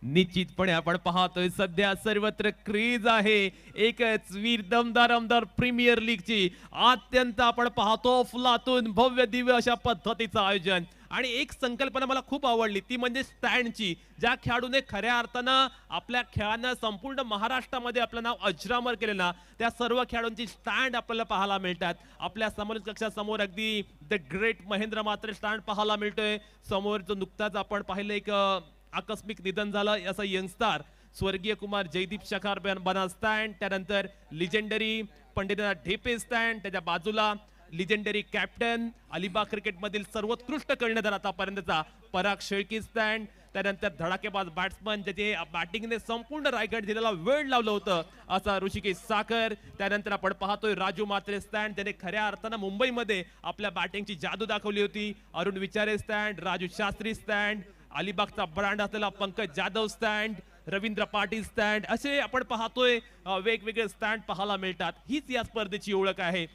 निश्चितपणे आपण पाहतोय सध्या सर्वत्र क्रेज आहे एकच वीर दमदार आमदार प्रीमियर लीगची. अत्यंत आपण पाहतो अफलातून भव्य दिव्य अशा पद्धतीचं आयोजन. आणि एक संकल्पना मला खूप आवडली, ती म्हणजे स्टँडची. ज्या खेळाडूने खऱ्या अर्थानं आपल्या खेळानं संपूर्ण महाराष्ट्रामध्ये आपलं नाव अजरामर केलं ना, त्या सर्व खेळाडूंची स्टँड आपल्याला पाहायला मिळतात. आपल्या समोर कक्षासमोर अगदी the great Mahendra Matre stand पाहायला मिळतोय. समोर जो नुकताच आपण पाहिलं एक आकस्मिक निधन झालं असं यंगस्टार स्वर्गीय कुमार जयदीप शखार बना स्टँड, त्यानंतर लिजेंडरी पंडितनाथ ढेपे स्टँड, त्याच्या बाजूला लिजेंडरी कॅप्टन अलिबाग क्रिकेटमधील सर्वोत्कृष्ट कर्णधार आतापर्यंतचा पराग शेळकी स्टँड, त्यानंतर धडाकेबाज बॅट्समन ज्याचे बॅटिंगने संपूर्ण रायगड जिल्ह्याला वेळ लावलं होतं असा ऋषिकेश साखर, त्यानंतर आपण पाहतोय राजू मात्रे स्टँड, त्याने खऱ्या अर्थानं मुंबईमध्ये आपल्या बॅटिंगची जादू दाखवली होती. अरुण विचारे स्टँड, राजू शास्त्री स्टँड, अलिबागचा ब्रँड असलेला पंकज जाधव स्टँड, रवींद्र पाटील स्टँड असे आपण पाहतोय वेगवेगळे स्टँड पाहायला मिळतात. हीच या स्पर्धेची ओळख आहे.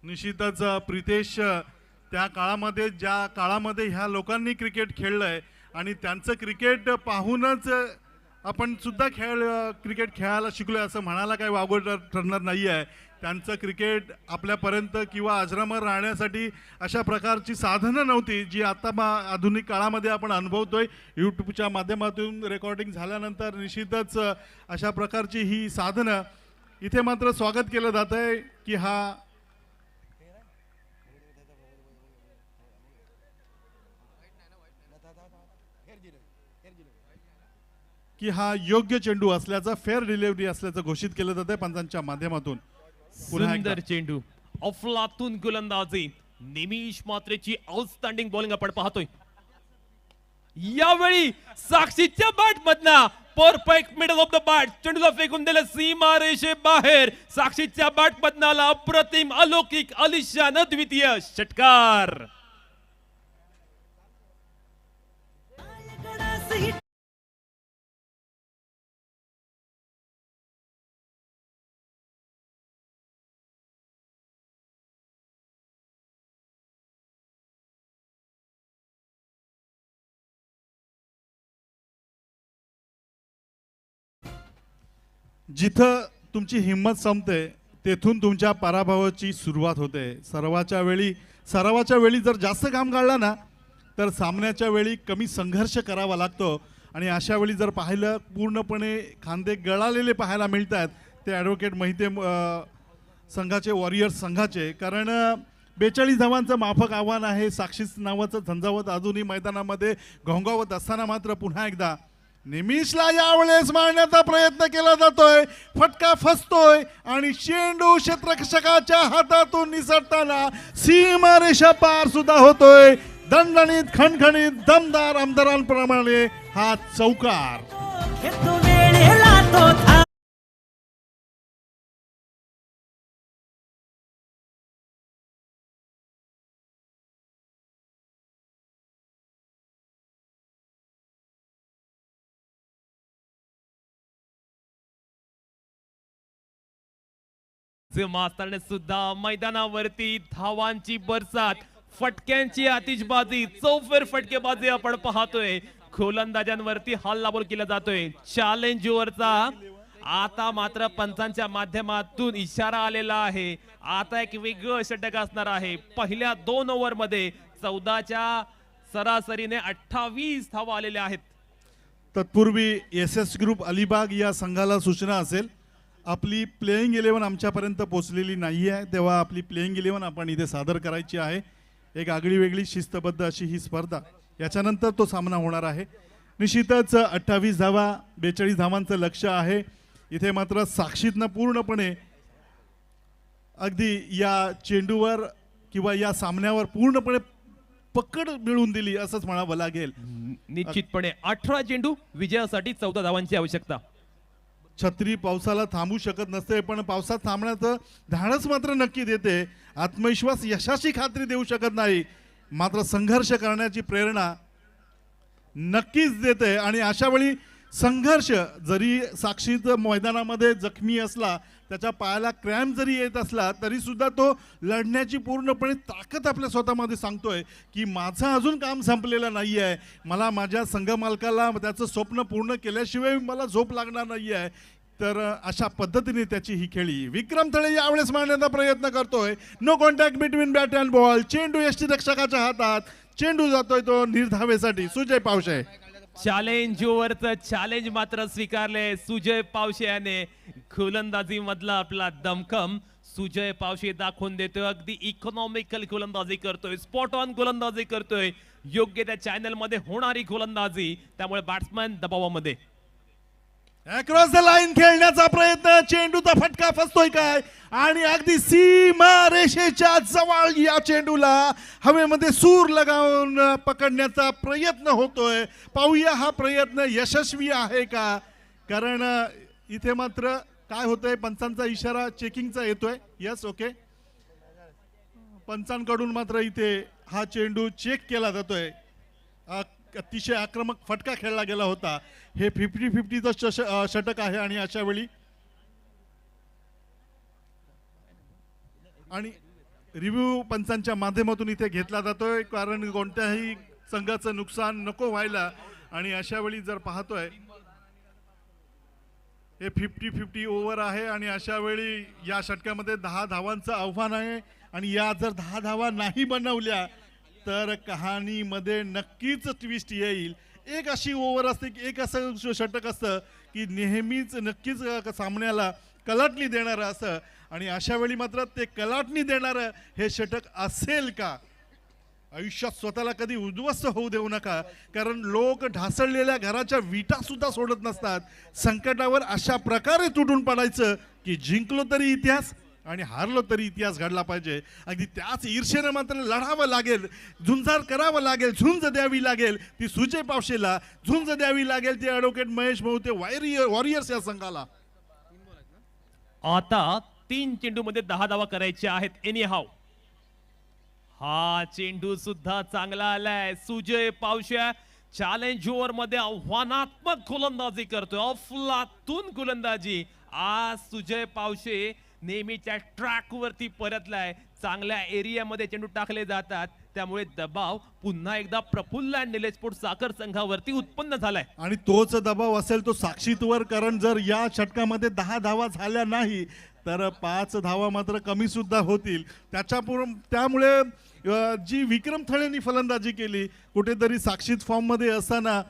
निश्चितच प्रितेश, त्या काळामध्ये ज्या काळामध्ये ह्या लोकांनी क्रिकेट खेळलंय आणि त्यांचं क्रिकेट पाहूनच आपण सुद्धा क्रिकेट खेळायला शिकलोय असं म्हणायला काही वावगं ठरणार नाही आहे. त्यांचं क्रिकेट आपल्यापर्यंत किंवा अजरामर राहण्यासाठी अशा प्रकारची साधनं नव्हती जी आता आधुनिक काळामध्ये आपण अनुभवतोय. यूट्यूबच्या माध्यमातून रेकॉर्डिंग झाल्यानंतर निश्चितच अशा प्रकारची ही साधनं इथे मात्र स्वागत केलं जात आहे की हा योग्य चेंडू असल्याचा, फेअर डिलिव्हरी असल्याचं घोषित केलं जात आहे पंचांच्या माध्यमातून. सुंदर चेंडू, अफलातून गोलंदाजी, निमिष मात्रेची आउटस्टँडिंग बॉलिंग आपण पाहतोय. यावेळी साक्षीच्या बॅट मधना perfect middle of the bat चेंडूला फेकून दिलं सीमा रेषे बाहेर. साक्षीच्या बॅट मधनाला अप्रतिम, अलौकिक, अलिशान, अद्वितीय षटकार. जिथं तुमची हिंमत संपते तेथून तुमच्या पराभवाची सुरुवात होते. सरावाच्या वेळी जर जास्त काम काढला ना तर सामन्याच्या वेळी कमी संघर्ष करावा लागतो. आणि अशा वेळी जर पाहिलं पूर्णपणे खांदे गळालेले पाहायला मिळतात ते ॲडव्होकेट महिते संघाचे, वॉरियर्स संघाचे. कारण 42 धावांचं माफक आव्हान आहे. साक्षी नावाचं झंझावत अजूनही मैदानामध्ये घोंगावत असताना मात्र पुन्हा एकदा निमिषला यावेळेस मारण्याचा प्रयत्न केला जातोय. फटका फसतोय आणि चेंडू क्षेत्ररक्षकाच्या हातातून निसटताना सीमारेषा पार सुद्धा होतोय. दणदणीत, खणखणीत, दमदार आमदारांप्रमाणे हा चौकार. मास्ताने सुद्धा मैदानावरती धावांची बरसात, फटक्यांची आतिषबाजी, चौफेर फटकेबाजी आपण पाहतोय. गोलंदाजांवरती हल्लाबोल केला जातोय. चॅलेंज ओव्हरचा आता मात्र पंचांच्या माध्यमातून इशारा आलेला आहे. आता एक वेगळं षटक असणार आहे. पहिल्या 2 ओव्हर मध्ये 14च्या सरासरीने 28 धावा आलेल्या आहेत. तत्पूर्वी SS ग्रुप अलिबाग या संघाला सूचना असेल, आपली प्लेइंग 11 आमच्यापर्यंत पोहोचलेली नाही आहे, तेव्हा आपली प्लेइंग 11 आपण इथे सादर करायची आहे. एक आगळी वेगळी शिस्तबद्ध अशी ही स्पर्धा, याच्यानंतर तो सामना होणार आहे. निश्चितच 28 धावा, 42 धावांचं लक्ष आहे. इथे मात्र साक्षीतनं पूर्णपणे अगदी या चेंडूवर किंवा या सामन्यावर पूर्णपणे पकड मिळवून दिली असंच म्हणावं लागेल. निश्चितपणे 18 चेंडू विजयासाठी 14 धावांची आवश्यकता. छत्री पावसाला थांबू शकत नसते, पण पावसात थांबण्याचं धाडस मात्र नक्की देते. आत्मविश्वास यशाची खात्री देऊ शकत नाही, मात्र संघर्ष करण्याची प्रेरणा नक्कीच देते. आणि अशा वेळी संघर्ष, जरी साक्षीच मैदानामध्ये जखमी असला, त्याच्या पायाला क्रॅम्प जरी येत असला तरी सुद्धा तो लढण्याची पूर्णपणे ताकद आपल्या स्वतःमध्ये सांगतोय की माझं अजून काम संपलेलं नाही आहे, मला माझ्या संघमालकाला त्याचं स्वप्न पूर्ण केल्याशिवाय मला झोप लागणार नाही आहे. तर अशा पद्धतीने त्याची ही खेळी. विक्रम थळे यावेळेस मारण्याचा प्रयत्न करतोय. No contact between bat and ball. चेंडू यष्टीरक्षकाच्या हातात, चेंडू जातोय तो निर्धावेसाठी. सुजय पावशे चॅलेंज ओव्हरचं चॅलेंज मात्र स्वीकारले सुजय पावशे याने. गोलंदाजी मधला आपला दमखम सुजय पावशे दाखवून देतोय. अगदी इकॉनॉमिकल गोलंदाजी करतोय, स्पॉट ऑन गोलंदाजी करतोय, योग्य त्या चॅनल मध्ये होणारी गोलंदाजी, त्यामुळे बॅट्समॅन दबावामध्ये. अक्रॉस द लाईन खेळण्याचा प्रयत्न, चेंडूचा फटका फसतोय काय आणि अगदी सीमा रेषेच्या जवळ या चेंडूला हवेमध्ये सूर लगावून पकडण्याचा प्रयत्न होतोय. पाहूया हा प्रयत्न यशस्वी आहे का, कारण इथे मात्र काय होतंय, पंचांचा इशारा चेकिंगचा येतोय. Yes, okay. पंचांकडून मात्र इथे हा चेंडू चेक केला जातोय. अतिशय आक्रमक फटका खेळला गेला होता. हे 50-50चं षटक आहे आणि अशा वेळी आणि रिव्ह्यू पंचांच्या माध्यमातून इथे घेतला जातोय, कारण कोणत्याही संघाचं नुकसान नको व्हायला. आणि अशा वेळी जर पाहतोय हे 50-50 ओव्हर आहे आणि अशा वेळी या षटकामध्ये 10 धावांचं आव्हान आहे आणि या जर 10 धावा नाही बनवल्या तर कहाणीमध्ये नक्कीच ट्विस्ट येईल. एक अशी ओव्हर असते की एक असं षटक असतं की नेहमीच नक्कीच सामन्याला कलाटणी देणारं असं, आणि अशा वेळी मात्र ते कलाटणी देणारं हे षटक असेल का? आयुष्यात स्वतःला कधी उद्ध्वस्त होऊ देऊ नका, कारण लोक ढासळलेल्या घराच्या विटा सुद्धा सोडत नसतात. संकटावर अशा प्रकारे तुटून पडायचं की जिंकलो तरी इतिहास आणि हारलो तरी इतिहास घडला पाहिजे. अगदी त्याच ईर्षेनं मात्र लढावं लागेल, झुंजार करावं लागेल, झुंज द्यावी लागेल ती सुजय पावशेला, झुंज द्यावी लागेल ती ॲडव्होकेट महेश मोहिते वॉरियर्स या संघाला. आता 3 चेंडूमध्ये 10 धावा करायच्या आहेत. एनी हाव हा चेंडू सुद्धा चांगला आलाय. सुजय पावशे चॅलेंज ओव्हर मध्ये आव्हानात्मक गोलंदाजी करतोय, अफलातून गोलंदाजी. आज सुजय पावशे नेहमीच्या ट्रॅक वरती परतलाय. चांगल्या एरियामध्ये चेंडू टाकले जातात, त्यामुळे दबाव पुन्हा एकदा प्रफुल्ल आणि निलेश स्पोर्ट्स साखर संघावरती उत्पन्न झालाय. आणि तोच दबाव असेल तो साक्षीतवर, कारण जर या षटकामध्ये 10 धावा झाल्या नाही तर 5 धावा मात्र कमी सुद्धा होतील. त्यामुळे जी विक्रम थळेंनी फलंदाजी केली कुठेतरी साक्षीत फॉर्म मध्ये असताना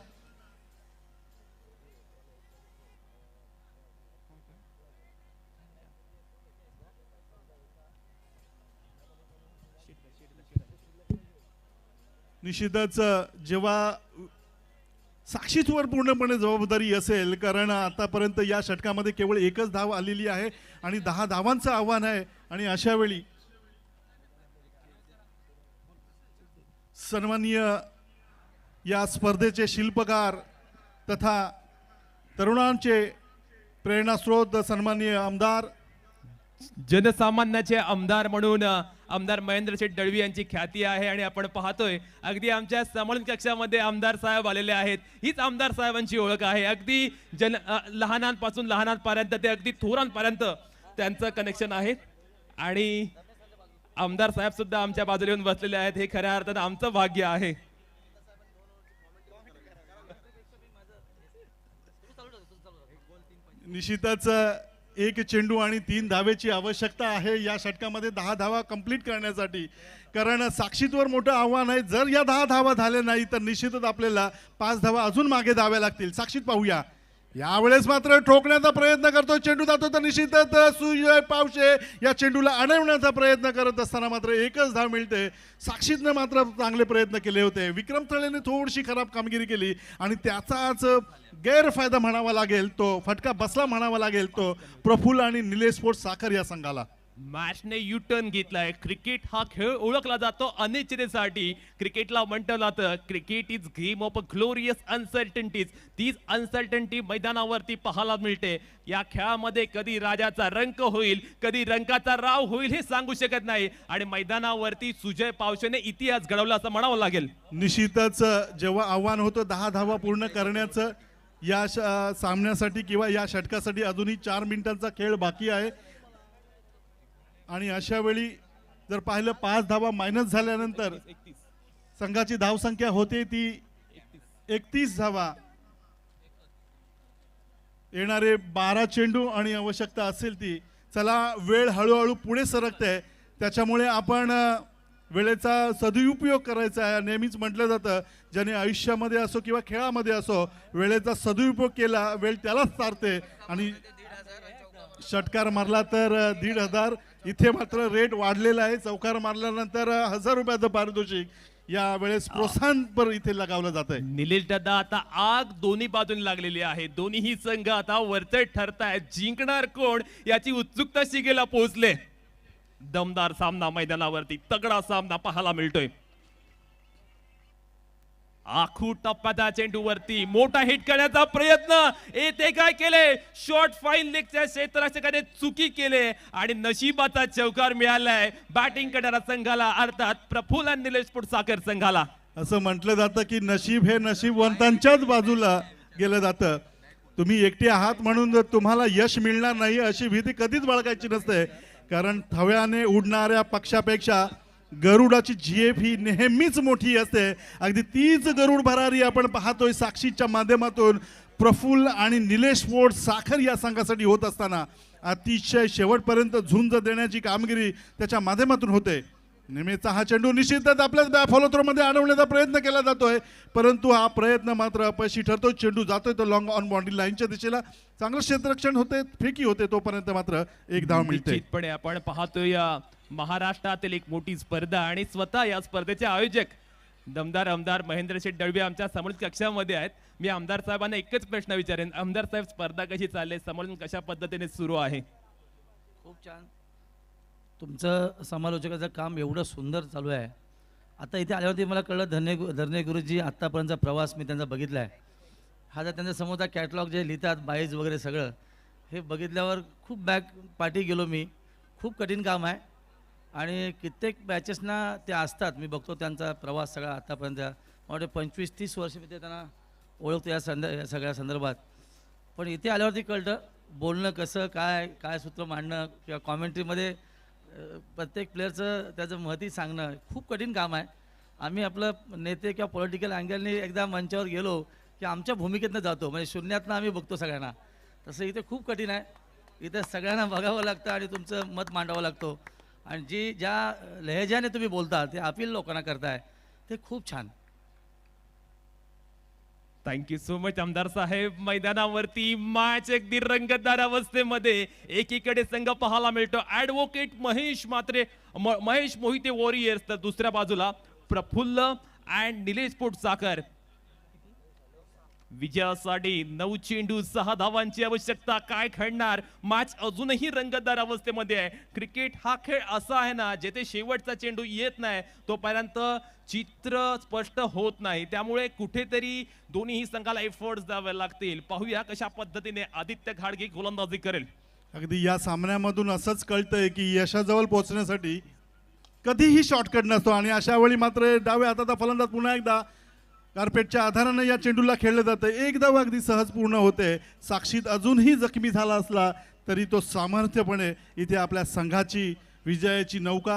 निश्चितच जेव्हा साक्षीतवर पूर्णपणे जबाबदारी असेल, कारण आतापर्यंत या षटकामध्ये केवळ एकच धाव आलेली आहे आणि 10 धावांचं आव्हान आहे. आणि अशा वेळी सन्माननीय या स्पर्धेचे शिल्पकार तथा तरुणांचे प्रेरणास्रोत सन्माननीय आमदार, जनसामान्याचे आमदार म्हणून आमदार महेंद्र शेठ दळवी यांची ख्याती आहे. आणि आपण पाहतोय अगदी आमच्या संमेलन कक्षामध्ये आमदार साहेब आलेले आहेत. हीच आमदार साहेबांची ओळख आहे. अगदी लहानांपासून लहानांपर्यंत ते अगदी थोरांपर्यंत त्यांचं कनेक्शन आहे. आणि आमदार साहेब सुद्धा आमच्या बाजूला येऊन बसलेले आहेत. हे खऱ्या अर्थानं आमचं भाग्य आहे. निश्चितच एक चेंडू आणि 3 धावेची आवश्यकता आहे या षटकामध्ये 10 धावा कंप्लीट करण्यासाठी, कारण साक्षीतवर मोठं आव्हान आहे. जर या 10 धावा झाल्या नाही तर निश्चितच आपल्याला 5 धावा अजून मागे द्याव्या लागतील. साक्षीत पाहूया, यावेळेस मात्र ठोकण्याचा प्रयत्न करतो, चेंडू जातो तर निश्चितच सुजय पावशे या चेंडूला अडवण्याचा प्रयत्न करत असताना मात्र एकच धाव मिळते. साक्षीतनं मात्र चांगले प्रयत्न केले होते. विक्रम थळेने थोडीशी खराब कामगिरी केली आणि त्याचाच गैरफायदा म्हणावा लागेल, तो फटका बसला म्हणावा लागेल तो प्रफुल्ल आणि निलेश स्पोर्ट्स साखर या संघाला. मॅचने यू टर्न घेतलाय. क्रिकेट हा खेळ ओळखला जातो अनिश्चिततेसाठी. क्रिकेटला म्हटलं जातं cricket is game of glorious uncertainties. तीच अनसर्टनिटी मैदानावरती पाहायला मिळते. या खेळामध्ये कधी राजाचा रंक होईल, कधी रंकाचा राव होईल हे सांगू शकत नाही. आणि मैदानावरती सुजय पावशेने इतिहास घडवला असं म्हणावं लागेल. निश्चितच जेव्हा आव्हान होतं 10 धावा पूर्ण करण्याचं या सामन्यासाठी किंवा या षटकासाठी अजूनही 4 मिनिटांचा खेळ बाकी आहे. आणि अशा वेळी जर पाहिलं 5 धावा मायनस झाल्यानंतर संघाची धावसंख्या होते ती 31 धावा. येणारे 12 चेंडू आणि आवश्यकता असेल ती. चला, वेळ हळूहळू पुढे सरकते, त्याच्यामुळे आपण वेळेचा सदुपयोग करायचा आहे. नेहमीच म्हटलं जातं ज्याने आयुष्यामध्ये असो किंवा खेळामध्ये असो वेळेचा सदुपयोग केला वेळ त्यालाच तारते. आणि षटकार मारला तर 1,500. इथे मात्र रेट वाढलेला आहे. चौकार मारल्यानंतर 1000 रुपयाचं पारितोषिक या वेळेस प्रोत्साहनपर इथे लगावलं जात आहे. निलेश दादा, आता आग दोन्ही बाजूने लागलेली आहे. दोन्ही संघ आता वरचढ ठरतायत. जिंकणार कोण याची उत्सुकता शिगेला पोहोचले. दमदार सामना मैदानावरती, तगडा सामना पाहायला मिळतोय. आखू टप्प्याच्या चेंडूवरती मोठा हिट करण्याचा प्रयत्न. येथे काय केले, शॉर्ट फाईन लेगच्या क्षेत्ररक्षकाने चुकी केले आणि नशिबाचा चौकार मिळालाय बॅटिंग करणाऱ्या संघाला, अर्थात प्रफुल्ल आणि निलेश स्पोर्ट्स साखर संघाला. असं म्हटलं जातं की नशीब हे नशीबवंतांच्याच बाजूला गेलं जातं. तुम्ही एकटे आहात म्हणून जर तुम्हाला यश मिळणार नाही अशी भीती कधीच बाळगायची नसते, कारण थव्याने उडणाऱ्या पक्षापेक्षा गरुडाची झेप ही नेहमीच मोठी असते. अगदी तीच गरुड भरारी आपण पाहतोय साक्षीच्या माध्यमातून प्रफुल्ल आणि निलेश स्पोर्ट्स साखर या संघासाठी होत असताना अतिशय शेवटपर्यंत झुंज देण्याची कामगिरी त्याच्या माध्यमातून होते. नेहमीचा हा चेंडू निश्चितच आपल्याच फॉलो थ्रो मध्ये अडवण्याचा प्रयत्न केला जातोय, परंतु हा प्रयत्न मात्र अपयशी ठरतो. चेंडू जातोय तो लॉंग ऑन बाउंड्री लाईनच्या दिशेला, चांगलं क्षेत्ररक्षण होते, फेकी होते, तोपर्यंत मात्र एक धाव मिळते. निश्चितपणे आपण पाहतोय या महाराष्ट्रातील एक मोठी स्पर्धा आणि स्वतः या स्पर्धेचे आयोजक दमदार आमदार महेंद्र शेठ दळवी आमच्या समोर कक्षामध्ये आहेत. मी आमदार साहेबांना एकच प्रश्न विचारेन, आमदार साहेब स्पर्धा कशी चालली, समोरून कशा पद्धतीने सुरू आहे? खूप छान. तुमचं समालोचकाचं काम एवढं सुंदर चालू आहे. आता इथे आल्यावरती मला कळलं धरणे गुरुजी आत्तापर्यंतचा प्रवास मी त्यांचा बघितला आहे. हा जर त्यांच्या समोरचा कॅटलॉग जे लिहितात बाईज वगैरे सगळं हे बघितल्यावर खूप बॅक पाठी गेलो मी. खूप कठीण काम आहे आणि कित्येक बॅचेसना ते असतात. मी बघतो त्यांचा प्रवास सगळा आत्तापर्यंत मला 25-30 वर्ष मी ते त्यांना ओळखतो या सगळ्या संदर्भात. पण इथे आल्यावरती कळतं बोलणं कसं काय सूत्र मांडणं किंवा कॉमेंट्रीमध्ये प्रत्येक प्लेअरचं त्याचं महती सांगणं खूप कठीण काम आहे. आम्ही आपलं नेते किंवा पॉलिटिकल अँगलनी एकदा मंचावर गेलो की आमच्या भूमिकेतनं जातो, म्हणजे शून्यातनं आम्ही बघतो सगळ्यांना. तसं इथे खूप कठीण आहे. इथे सगळ्यांना बघावं लागतं आणि तुमचं मत मांडावं लागतो आणि ज्या लहेजाने तुम्ही बोलता ते अपील लोकांना करताय ते खूप छान. थँक्यू सो मच आमदार साहेब. मैदानावरती मॅच अगदी रंगतदार अवस्थेमध्ये एकीकडे संघ पाहायला मिळतो ॲडव्होकेट महेश महेश मोहिते वॉरियर्स, तर दुसऱ्या बाजूला प्रफुल्ल अँड निलेश स्पोर्ट्स साखर. विजयासाठी 9 चेंडू 6 धावांची आवश्यकता. काय खेळणार? मॅच अजूनही रंगतदार अवस्थेमध्ये आहे. क्रिकेट हा खेळ असा आहे ना जेथे शेवटचा चेंडू येत नाही तोपर्यंत चित्र स्पष्ट होत नाही, त्यामुळे कुठेतरी दोन्ही संघाला एफर्ट्स द्यावे लागतील. पाहूया कशा पद्धतीने आदित्य घाडगे गोलंदाजी करेल. अगदी या सामन्यामधून असंच कळतंय की यशाजवळ पोहोचण्यासाठी कधीही शॉर्टकट नसतो आणि अशा वेळी मात्र डाव्या हाताचा फलंदाज पुन्हा एकदा कार्पेटच्या आधारानं या चेंडूला खेळलं जातं. एक धाव अगदी सहज पूर्ण होते. साक्षीत अजूनही जखमी झाला असला तरी तो सामर्थ्यपणे इथे आपल्या संघाची विजयाची नौका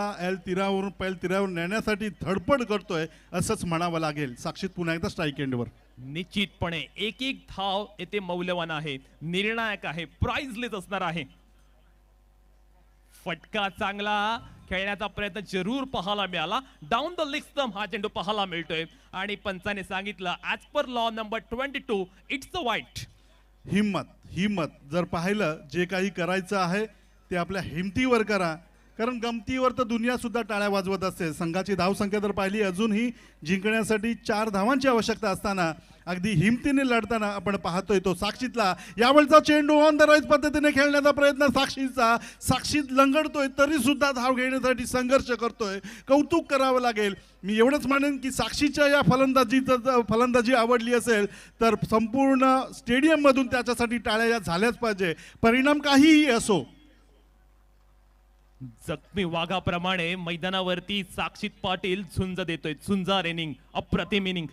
पैल तीरावरून नेण्यासाठी धडपड करतोय असंच म्हणावं लागेल. साक्षीत पुन्हा एकदा स्ट्राईक एंडवर. निश्चितपणे एक धाव येथे मौल्यवान आहे, निर्णायक आहे, प्राइजलेस असणार आहे. फटका चांगला खेळण्याचा प्रयत्न जरूर पाहायला मिळाला. डाऊन द लेग स्टंप हा चेंडू पाहायला मिळतोय आणि पंचाने सांगितलं as per law number 22 it's a वाईट. हिम्मत जर पाहिलं जे काही करायचं आहे ते आपल्या हिमतीवर करा, कारण गमतीवर तर दुनिया सुद्धा टाळ्या वाजवत असते. संघाची धावसंख्या जर पाहिली अजूनही जिंकण्यासाठी 4 धावांची आवश्यकता असताना अगदी हिमतीने लढताना आपण पाहतोय तो साक्षीतला यावेळचा चेंडू ऑन द राईट पद्धतीने खेळण्याचा प्रयत्न साक्षीत लंगडतोय तरी सुद्धा धाव घेण्यासाठी संघर्ष करतोय. कौतुक करावं लागेल. मी एवढंच म्हणेन की साक्षीच्या या फलंदाजी आवडली असेल तर संपूर्ण स्टेडियम मधून त्याच्यासाठी टाळ्या झाल्याच पाहिजे, परिणाम काहीही असो. जखमी वाघाप्रमाणे मैदानावरती साक्षीत पाटील झुंज देतोय. झुंजार इनिंग, अप्रतिम इनिंग.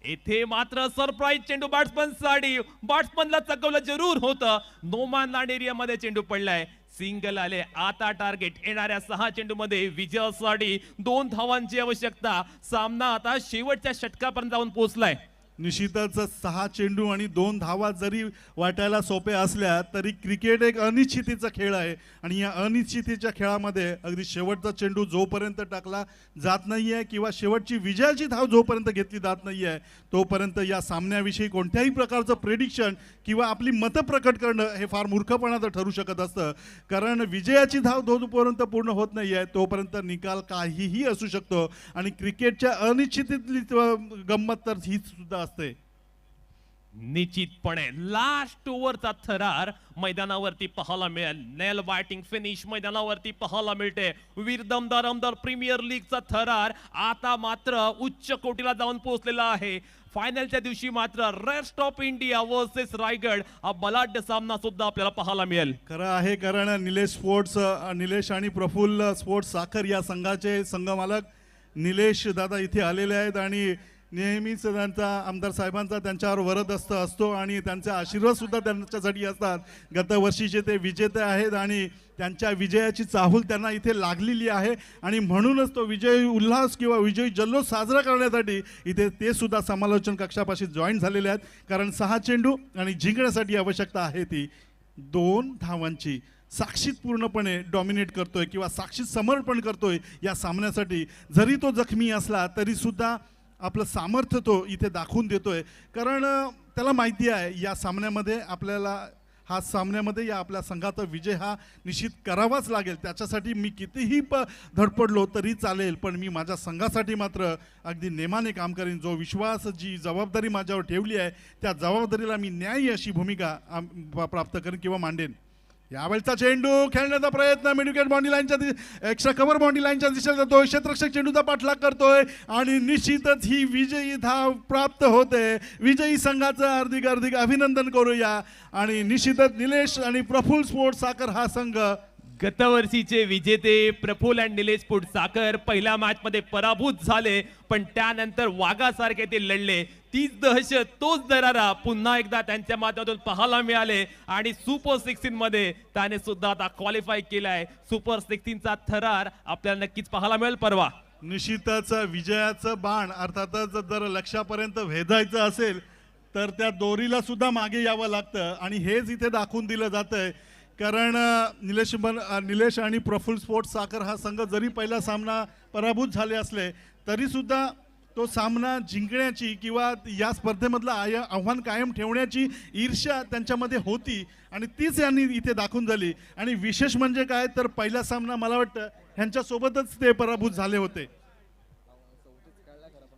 येथे मात्र सरप्राईज चेंडू बॅट्समनला चकवलं जरूर होतं. नोमान लँड एरियामध्ये चेंडू पडलाय. सिंगल आले. आता टार्गेट येणाऱ्या 6 चेंडू मध्ये विजयासाठी 2 धावांची आवश्यकता. सामना आता शेवटच्या षटकापर्यंत जाऊन पोहोचलाय. निश्चितच 6 चेंडू आणि 2 धावा जरी वाटायला सोप्या असल्या तरी क्रिकेट एक अनिश्चितीचा खेळ आहे आणि या अनिश्चितीच्या खेळामध्ये अगदी शेवटचा चेंडू जोपर्यंत टाकला जात नाहीये किंवा शेवटची विजयाची धाव जोपर्यंत घेतली जात नाहीये तोपर्यंत या सामन्याविषयी कोणत्याही प्रकारचं प्रेडिक्शन किंवा आपली मतं प्रकट करणं हे फार मूर्खपणाचं ठरू शकत असतं, कारण विजयाची धाव जोपर्यंत पूर्ण होत नाहीये तोपर्यंत निकाल काहीही असू शकतो आणि क्रिकेटच्या अनिश्चितीतली गंमत तर हीच सुद्धा असते. निश्चितपणे लास्ट ओव्हरचा थरार मैदानावरती पाहायला मिळेल. नेल बॅटिंग फिनिश मैदानावरती पाहायला मिळते. वीर दमदार प्रीमियर लीगचा थरार आता मात्र उच्च कोटीला जाऊन पोहोचलेला आहे. फायनलच्या दिवशी मात्र rest of India versus Raigad हा बलाढ्य सामना सुद्धा आपल्याला पाहायला मिळेल. खरं आहे, कारण निलेश आणि प्रफुल्ल स्पोर्ट्स साखर या संघाचे संघमालक निलेश दादा इथे आलेले आहेत आणि नेहमीच त्यांचा आमदार साहेबांचा त्यांच्यावर वरदहस्त असतो आणि त्यांचे आशीर्वाद सुद्धा त्यांच्यासाठी असतात. गतवर्षीचे ते विजेते आहेत आणि त्यांच्या विजयाची चाहूल त्यांना इथे लागलेली आहे आणि म्हणूनच तो विजयी उल्हास किंवा विजयी जल्लोष साजरा करण्यासाठी इथे ते सुद्धा समालोचन कक्षापाशी जॉईन झालेले आहेत. कारण 6 चेंडू आणि जिंकण्यासाठी आवश्यकता आहे ती 2 धावांची. साक्षीत पूर्णपणे डॉमिनेट करतोय किंवा साक्षीत समर्पण करतोय या सामन्यासाठी. जरी तो जखमी असला तरी सुद्धा आपलं सामर्थ्य तो इथे दाखवून देतोय. कारण त्याला माहिती आहे या सामन्यामध्ये या आपल्या संघाचा विजय हा निश्चित करावाच लागेल. त्याच्यासाठी मी कितीही धडपडलो तरी चालेल, पण मी माझ्या संघासाठी मात्र अगदी नेमाने काम करेन. जो विश्वास, जी जबाबदारी माझ्यावर ठेवली आहे त्या जबाबदारीला मी न्यायी अशी भूमिका प्राप्त करेन किंवा मांडेन. यावेळचा चेंडू खेळण्याचा प्रयत्न मिडविकेट बाउंड्री लाईनच्या एक्स्ट्रा कव्हर बाउंड्री लाईनच्या दिशेला जातोय. क्षेत्ररक्षक चेंडूचा पाठलाग करतोय आणि निश्चितच ही विजयी धाव प्राप्त होते. विजयी संघाचं हार्दिक हार्दिक अभिनंदन करूया. आणि निश्चितच निलेश आणि प्रफुल्ल स्पोर्ट्स साखर हा संघ गतवर्षीचे विजेते प्रफुल्ल आणि निलेश स्पोर्ट्स साखर पहिल्या मॅच मध्ये पराभूत झाले, पण त्यानंतर वाघासारखे ते लढले. तीच दहशत, तोच दरारा पुन्हा एकदा त्यांच्या माध्यमातून पाहायला मिळाले आणि सुपर 16 मध्ये त्याने सुद्धा आता क्वालिफाय केलाय. सुपर 16 चा थरार आपल्याला नक्कीच पाहायला मिळेल परवा. निश्चितच विजयाचं बाण अर्थातच जर लक्ष्यापर्यंत भेदायचं असेल तर त्या दोरीला सुद्धा मागे यावं लागतं आणि हेच इथे दाखवून दिलं जातंय. कारण निलेश आणि प्रफुल्ल स्पोर्ट्स साखर हा संघ जरी पहिला सामना पराभूत झाले असले तरी सुद्धा तो सामना जिंकण्याची किंवा या स्पर्धेमधलं आव्हान कायम ठेवण्याची ईर्ष्या त्यांच्यामध्ये होती आणि तीच यांनी इथे दाखवून झाली. आणि विशेष म्हणजे काय तर पहिला सामना मला वाटतं ह्यांच्यासोबतच ते पराभूत झाले होते.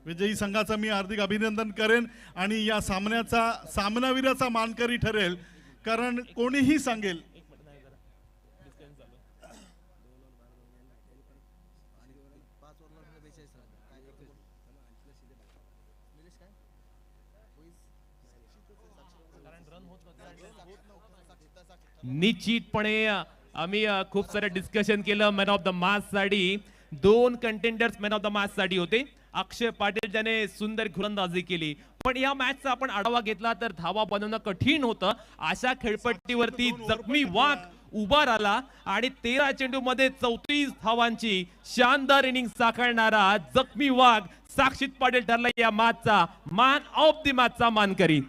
विजयी संघाचा मी हार्दिक अभिनंदन करेन आणि या सामन्याचा सामनावीराचा मानकरी ठरेल. कारण कोणीही सांगेल निश्चितपणे आम्ही खूप सारे डिस्कशन केलं मॅन ऑफ द मॅच साठी. 2 contenders man of the match साठी होते. अक्षय पाटील ज्याने सुंदर गोलंदाजी केली, पण या मॅचचा आपण आढावा घेतला तर धावा बनवणं कठीण होतं. अशा खेळपट्टीवरती जखमी वाघ उभा राहिला आणि 13 चेंडू मध्ये 34 धावांची शानदार इनिंग साकारणारा जखमी वाघ साक्षीत पाटील ठरला या मॅचचा मॅन ऑफ द मॅचचा मानकरी.